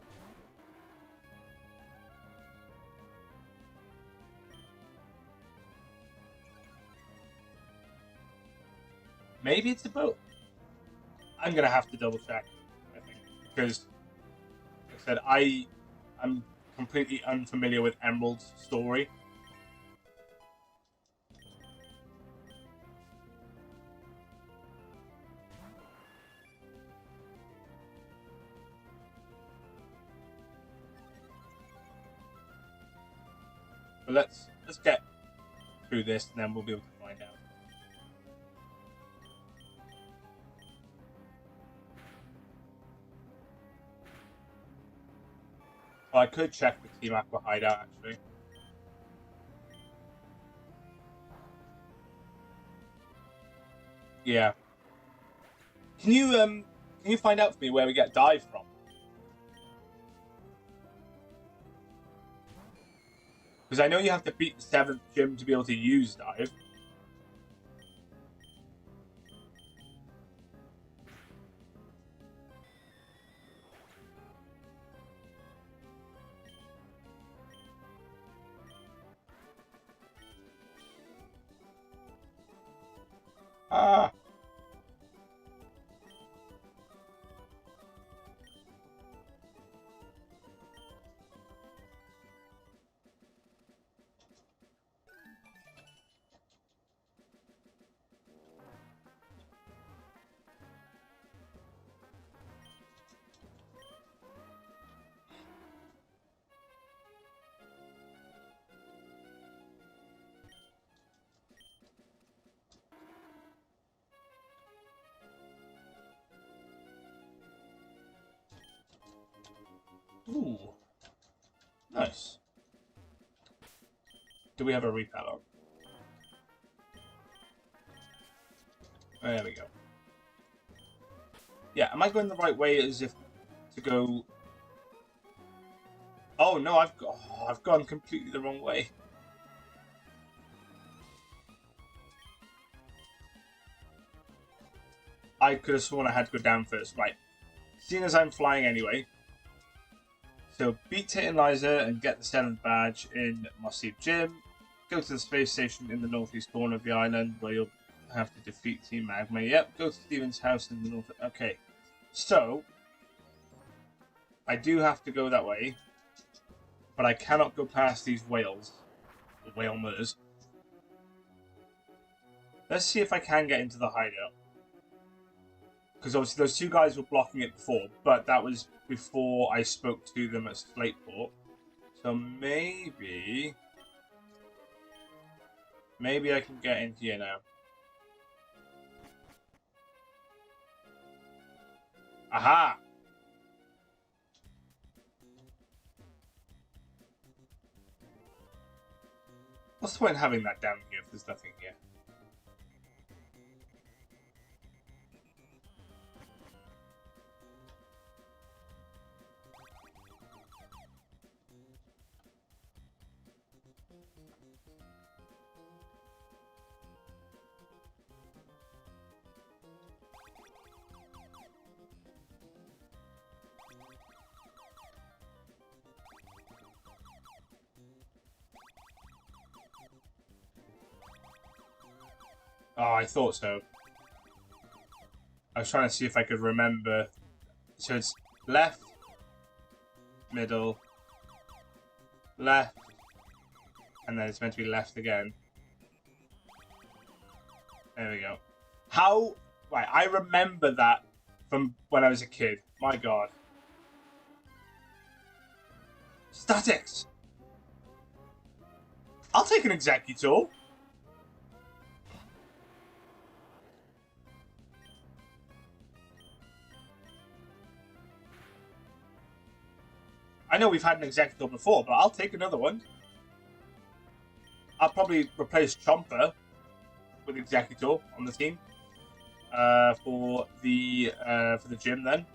Maybe it's a boat. I'm gonna have to double check, I think, because like I said I'm completely unfamiliar with Emerald's story. But let's get through this, and then we'll be able to find out. Well, I could check the Team Aqua hideout actually. Yeah. Can you find out for me where we get dive from? Because I know you have to beat the 7th gym to be able to use dive. Ah. Ooh. Nice. Do we have a repat on? There we go. Yeah, am I going the right way as if to go... Oh no, I've gone completely the wrong way. I could have sworn I had to go down first. Right. Seeing as I'm flying anyway. So beat Tit Liza and get the 7th badge in Mossib Gym. Go to the space station in the northeast corner of the island where you'll have to defeat Team Magma. Yep, go to Steven's house in the north. Okay. So I do have to go that way. But I cannot go past these whales. The whalemers. Let's see if I can get into the hideout. Because obviously those 2 guys were blocking it before, but that was before I spoke to them at Slateport. So maybe I can get in here now. Aha! What's the point in having that down here if there's nothing here? Oh, I thought so. I was trying to see if I could remember. So it's left, middle, left, and then it's meant to be left again. There we go. How... Right, I remember that from when I was a kid. My god. Statics! I'll take an Executor. I know we've had an Executor before, but I'll take another one. I'll probably replace Chomper with Executor on the team for the gym then.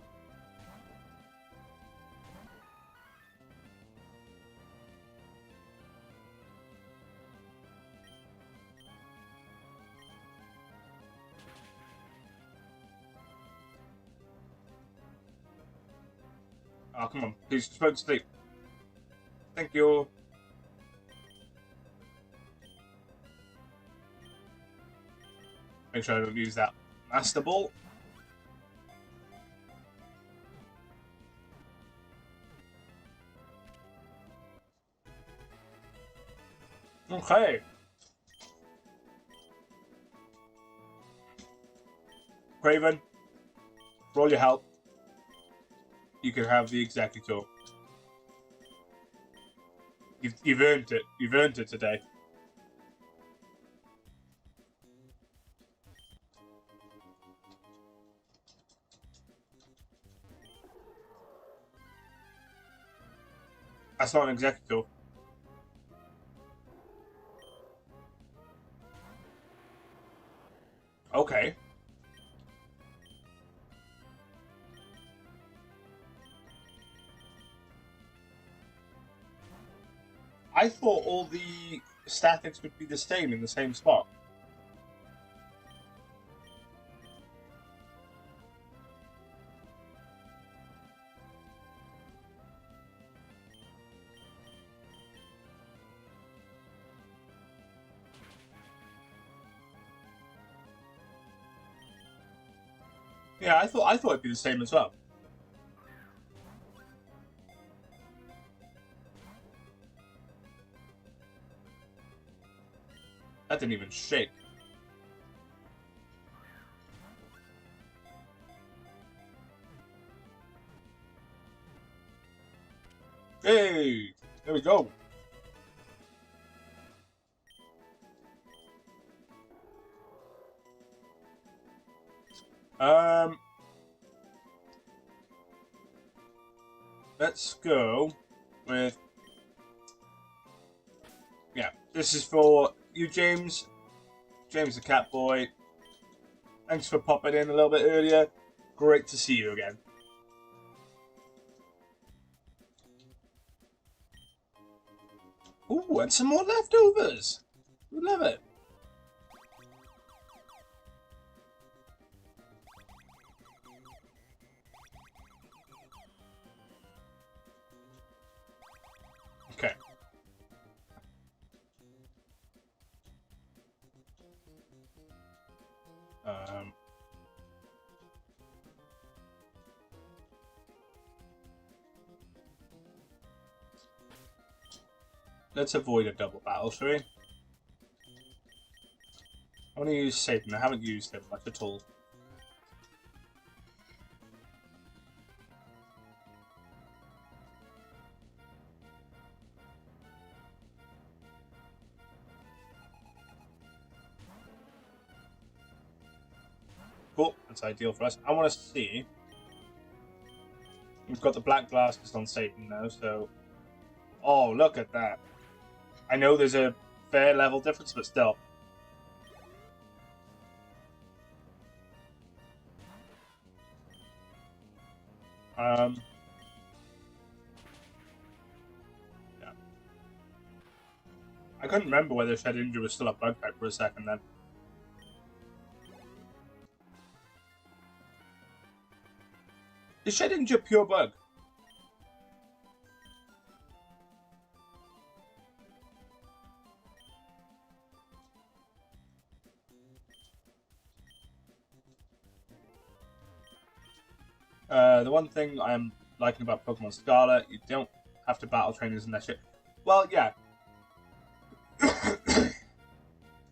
Oh, come on. Please, just won't sleep. Thank you. Make sure I don't use that. That's the ball. Okay. Craven, for all your help, you can have the Executor. You've earned it. You've earned it today. That's not an Executor. Okay. I thought all the statics would be the same in the same spot. Yeah, I thought it'd be the same as well. That didn't even shake. Hey, there we go. Let's go with, yeah, this is for you, James. James the Cat Boy. Thanks for popping in a little bit earlier. Great to see you again. Ooh, and some more leftovers. We love it. Okay. Let's avoid a double battle, shall we? I want to use Satan. I haven't used him much at all. Cool, that's ideal for us. I want to see. We've got the black glasses on Satan now, so. Oh, look at that. I know there's a fair level difference, but still. Yeah. I couldn't remember whether Shedinja was still a bug type for a second then. Is Shedinja pure bug? The one thing I'm liking about Pokemon Scarlet, you don't have to battle trainers and that shit. Well, yeah.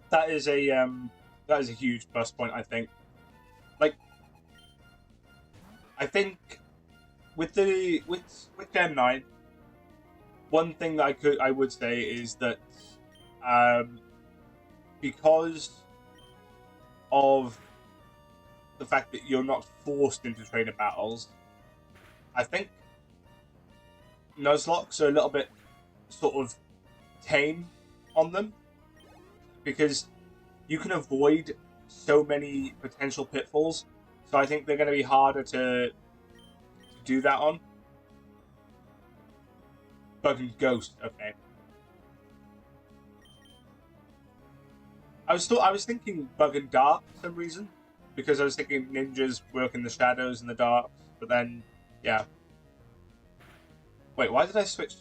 that is a huge plus point, I think. Like, I think with Gen 9, one thing that I would say is that because of the fact that you're not forced into trainer battles, I think Nuzlockes are a little bit sort of tame on them, because you can avoid so many potential pitfalls. So I think they're going to be harder to do that on. Bug and Ghost, okay. I was thinking Bug and Dark for some reason, because I was thinking ninjas work in the shadows and the dark, but then, yeah. Wait, why did I switch?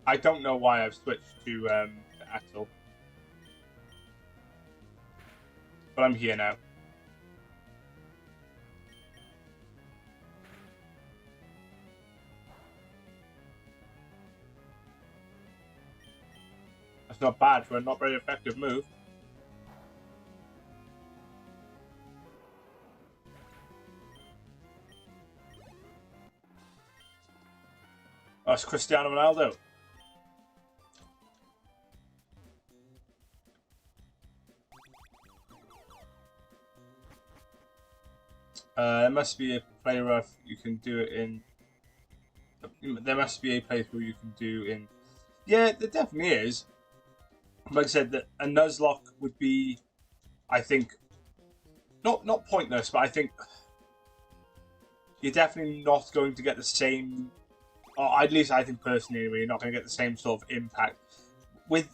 I don't know why I've switched to Axel. but I'm here now. That's not bad for a not very effective move. Oh, it's Cristiano Ronaldo. There must be a playrough you can do it in. There must be a playthrough you can do in. Yeah, there definitely is. Like I said, that a Nuzlocke would be, I think, not pointless, but I think you're definitely not going to get the same, or at least I think personally, anyway, you're not going to get the same sort of impact with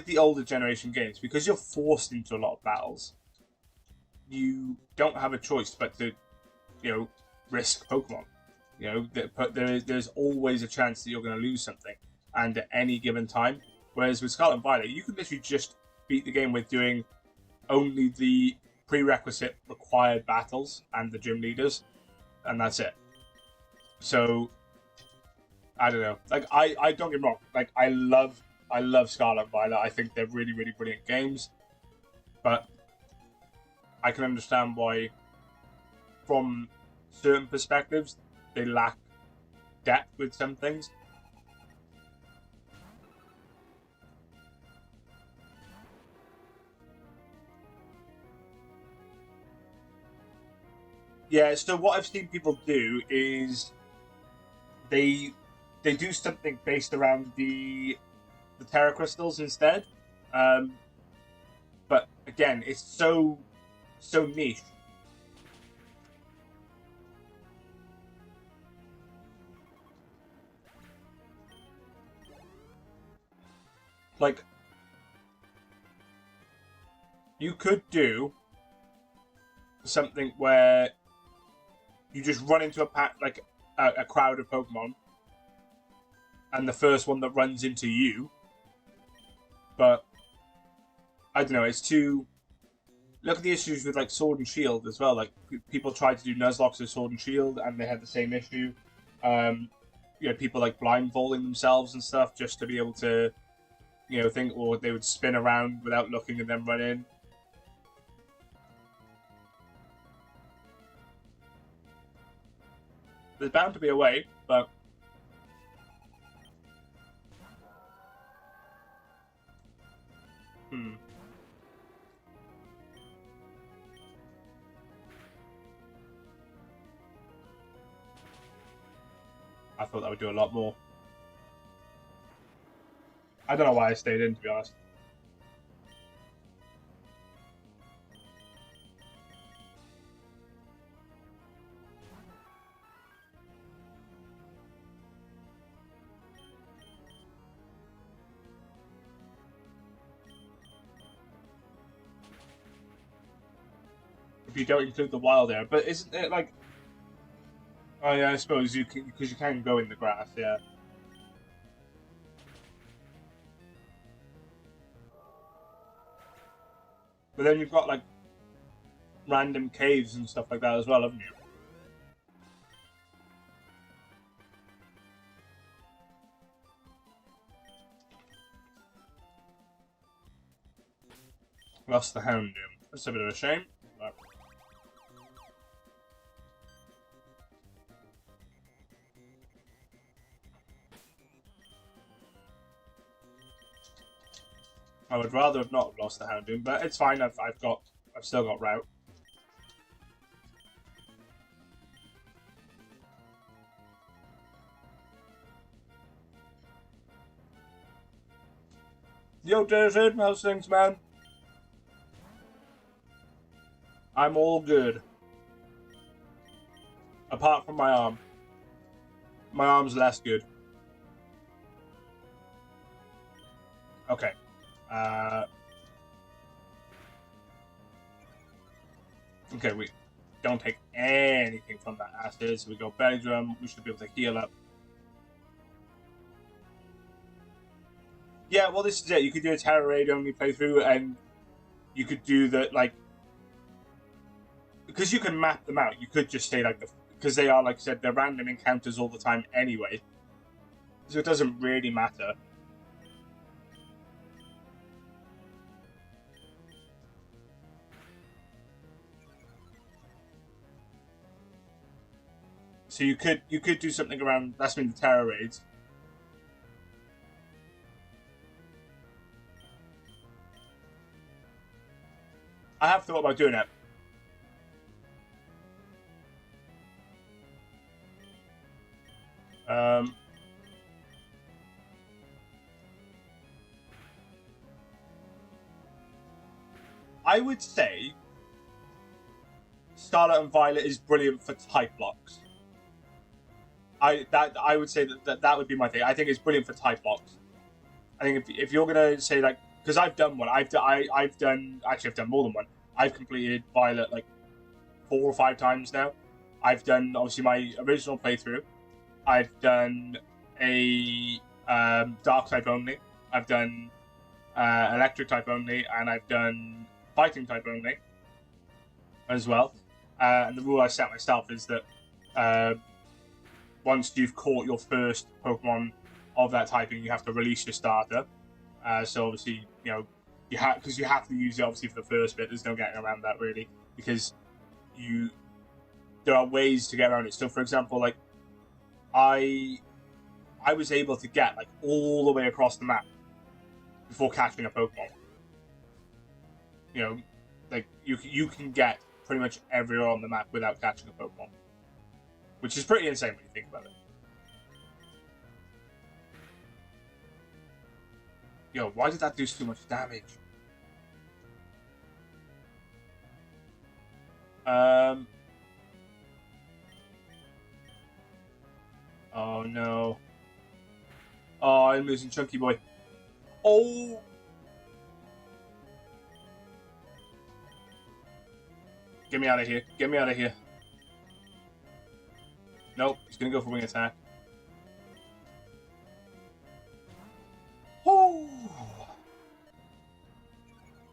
the older generation games, because you're forced into a lot of battles. You don't have a choice but to, risk Pokemon. There's always a chance that you're going to lose something, and at any given time. Whereas with Scarlet and Violet, you can literally just beat the game with doing only the prerequisite required battles and the gym leaders, and that's it. So, I don't know. Like, I don't get me wrong. Like, I love Scarlet and Violet. I think they're really, really brilliant games. But I can understand why, from certain perspectives, they lack depth with some things. Yeah, so what I've seen people do is they do something based around the Terra Crystals instead. But again, it's so niche. Like, you could do something where you just run into a crowd of Pokemon, and the first one that runs into you. But I don't know. It's too. Look at the issues with like Sword and Shield as well. Like people tried to do Nuzlocke with Sword and Shield, and they had the same issue. People like blindfolding themselves and stuff just to be able to, think, or they would spin around without looking and then run in. There's bound to be a way, but I thought that would do a lot more. I don't know why I stayed in, to be honest. If you don't include the wild area, but isn't it like? Oh yeah, I suppose you can, because you can go in the grass. Yeah. But then you've got like random caves and stuff like that as well, haven't you? Lost the Houndoom. That's a bit of a shame. But... I would rather have not lost the Houndoom, but it's fine. I've still got Route. Yo, Desert, how's things, man? I'm all good. Apart from my arm. My arm's less good. Okay. Okay, we don't take anything from that acid, so we go Belly Drum. We should be able to heal up. Yeah, well, this is it. You could do a Terra Raid only playthrough, and you could do the, like, because you can map them out, you could just say, like, because they are, like I said, they're random encounters all the time anyway. So it doesn't really matter. So you could do something around, that's been the terror raids. I have thought about doing it. I would say Scarlet and Violet is brilliant for type locks. I would say that would be my thing. I think it's brilliant for type locks. I think if you're gonna say, like, because I've done one, I've done more than one. I've completed Violet like 4 or 5 times now. I've done obviously my original playthrough. I've done a dark type only. I've done electric type only, and I've done fighting type only as well. And the rule I set myself is that once you've caught your first Pokemon of that typing, you have to release your starter. So obviously, you know, you have to use it obviously for the first bit. There's no getting around that really, because there are ways to get around it. So for example, like I was able to get like all the way across the map before catching a Pokemon. You know, like you can get pretty much everywhere on the map without catching a Pokemon, which is pretty insane when you think about it. Yo, why did that do so much damage? Oh no. Oh, I'm losing Chunky Boy. Oh! Get me out of here. Get me out of here. Nope, he's gonna go for wing attack. Oh!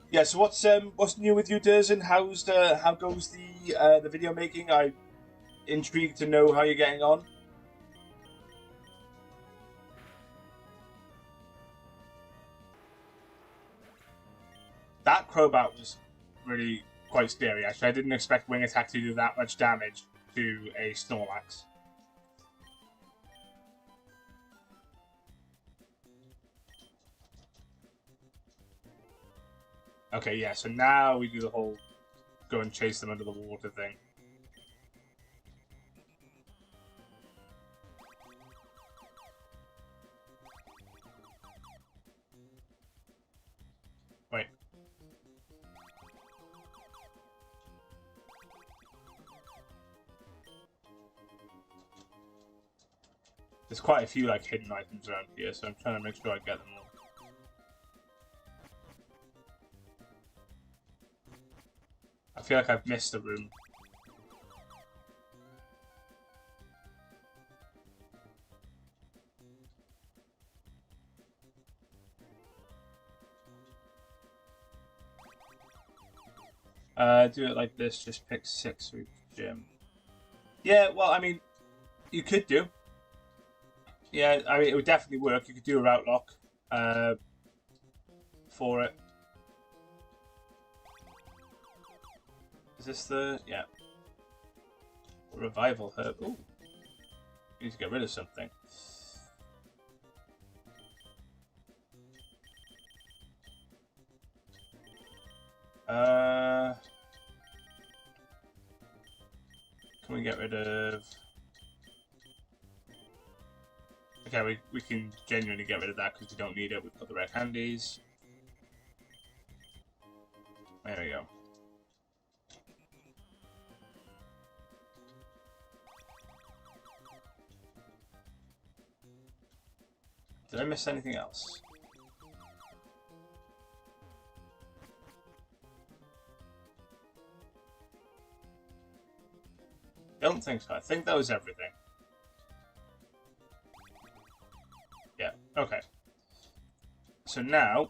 Yeah, so what's new with you, Durzen? How goes the video making? I'm intrigued to know how you're getting on. That Crobat was really quite scary, actually. I didn't expect wing attack to do that much damage to a Snorlax. Okay, yeah, so now we do the whole go and chase them under the water thing. Wait. There's quite a few like hidden items around here, so I'm trying to make sure I get them all. I feel like I've missed a room. Do it like this, just pick 6 for each gym. Yeah, well, I mean, you could do. Yeah, I mean, it would definitely work. You could do a RouteLocke for it. Is this the... yeah. Revival herb. Ooh. Need to get rid of something. Can we get rid of... okay, we can genuinely get rid of that because we don't need it. We've got the red handies. There we go. Did I miss anything else? Don't think so. I think that was everything. Yeah, okay. So now,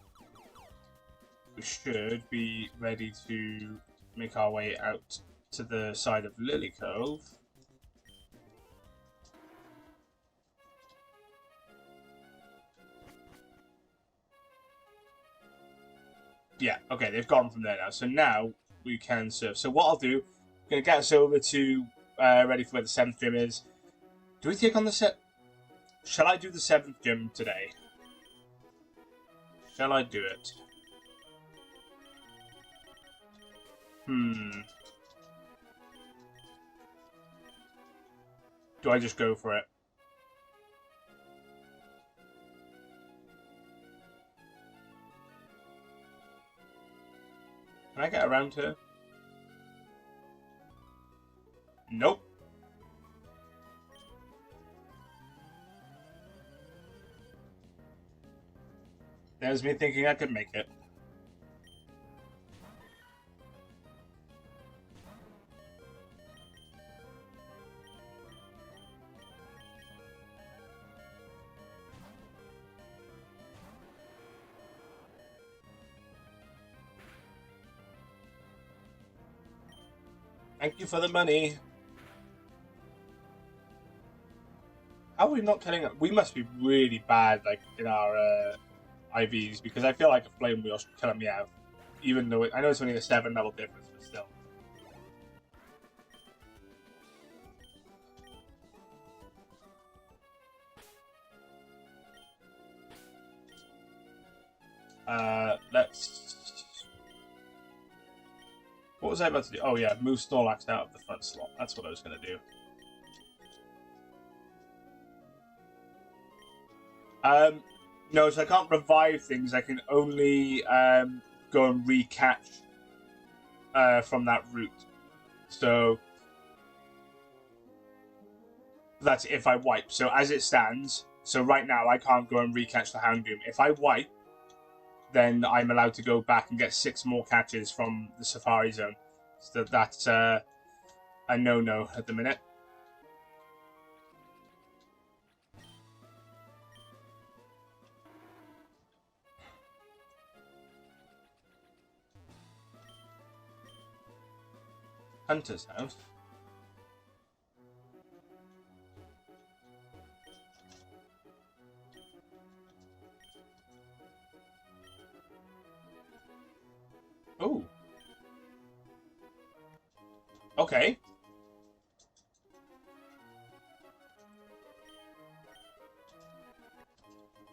we should be ready to make our way out to the side of Lily Cove. Yeah, okay, they've gone from there now. So now we can surf. So what I'll do, I'm going to get us over to ready for where the 7th gym is. Do we take on the set? Shall I do the 7th gym today? Shall I do it? Do I just go for it? Can I get around her? Nope. There's me thinking I could make it. Thank you for the money. How are we not killing it? We must be really bad, like, in our IVs, because I feel like a flame wheel should kill me out. Even though I know it's only a 7 level difference, but still. Let's... What was I about to do? Oh yeah, move Snorlax out of the front slot. That's what I was going to do. No, so I can't revive things. I can only go and recatch from that route. So that's if I wipe. So as it stands, so right now I can't go and recatch the Houndoom. If I wipe, then I'm allowed to go back and get 6 more catches from the Safari Zone. So that's a no-no at the minute. Hunter's house. Oh. Okay.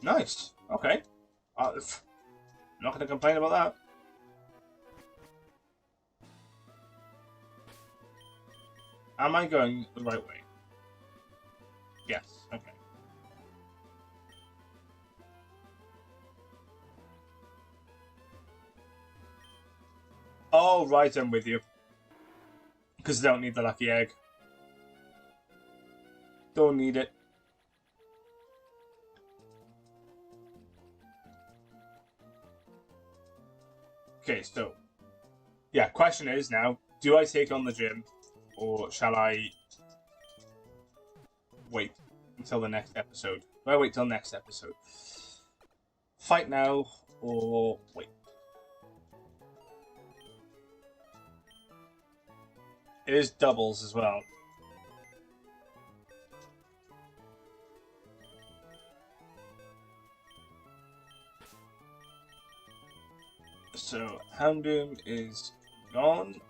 Nice. Okay. Not going to complain about that. Am I going the right way? Yes. Okay. Oh, right, I'm with you. Because I don't need the lucky egg. Don't need it. Okay, so... Yeah, question is now, do I take on the gym? Or shall I wait until the next episode? Do I wait till next episode? Fight now or wait? It is doubles as well. So, Houndoom is gone.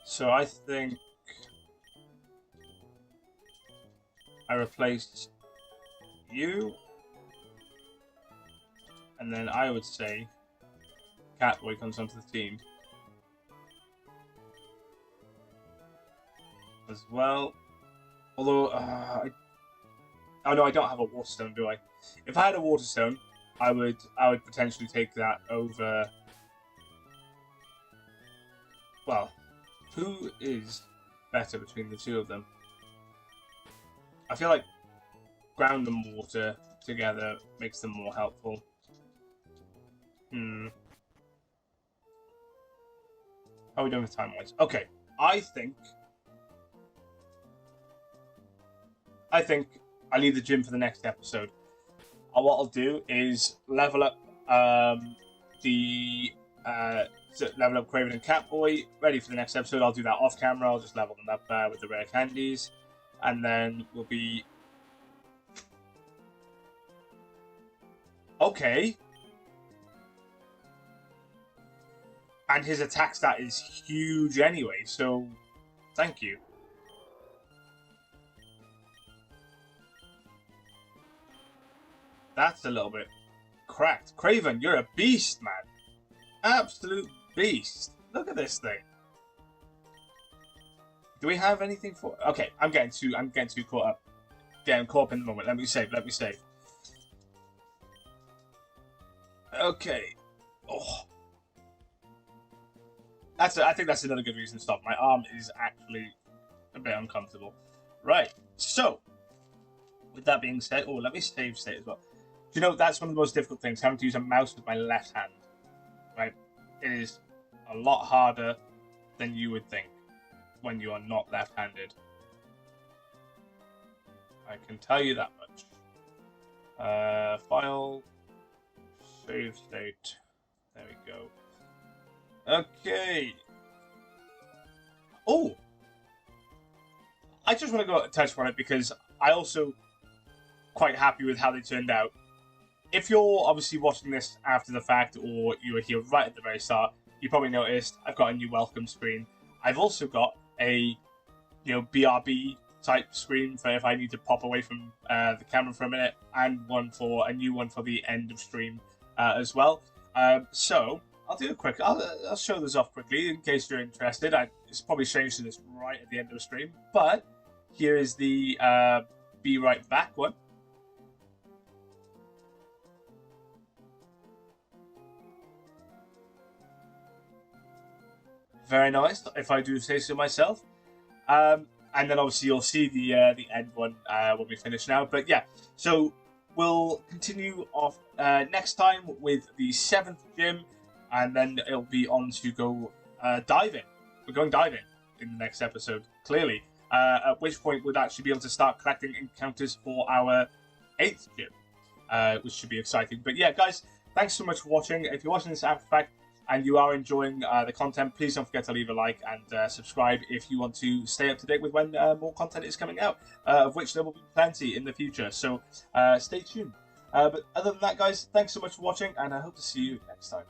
So I think I replaced you, and then I would say Catboy comes onto the team as well. Although, oh no, I don't have a Waterstone, do I? If I had a Waterstone, I would potentially take that over. Well, who is better between the two of them? I feel like ground and water together makes them more helpful. How are we doing with time-wise? Okay, I think I think I leave the gym for the next episode. What I'll do is level up the level up Craven and Catboy, ready for the next episode. I'll do that off camera. I'll just level them up with the rare candies, and then we'll be okay. And his attack stat is huge anyway, so thank you. That's a little bit cracked. Craven, you're a beast, man. Absolute beast. Look at this thing. Do we have anything for? Okay, I'm getting too caught up. Getting caught up in the moment. Let me save. Okay. Oh. I think that's another good reason to stop. My arm is actually a bit uncomfortable. Right. So, with that being said, let me save state as well. Do you know, that's one of the most difficult things, having to use a mouse with my left hand. Right? It is a lot harder than you would think when you are not left-handed. I can tell you that much. File, save state. There we go. Okay. Oh! I just want to go touch on it because I also quite happy with how they turned out. If you're obviously watching this after the fact, or you were here right at the very start, you probably noticed I've got a new welcome screen. I've also got a, BRB type screen for if I need to pop away from the camera for a minute, and a new one for the end of stream as well. So I'll do a quick. I'll show this off quickly in case you're interested. It's probably changed to this right at the end of the stream, but here is the Be Right Back one. Very nice, if I do say so myself. And then obviously you'll see the end one when we finish now. But yeah, so we'll continue off next time with the 7th gym, and then it'll be on to go diving. We're going diving in the next episode, clearly. At which point we'll actually be able to start collecting encounters for our 8th gym, which should be exciting. But yeah, guys, thanks so much for watching. If you're watching this after the fact, and you are enjoying the content, please don't forget to leave a like and subscribe if you want to stay up to date with when more content is coming out, of which there will be plenty in the future. So stay tuned. But other than that, guys, thanks so much for watching, and I hope to see you next time.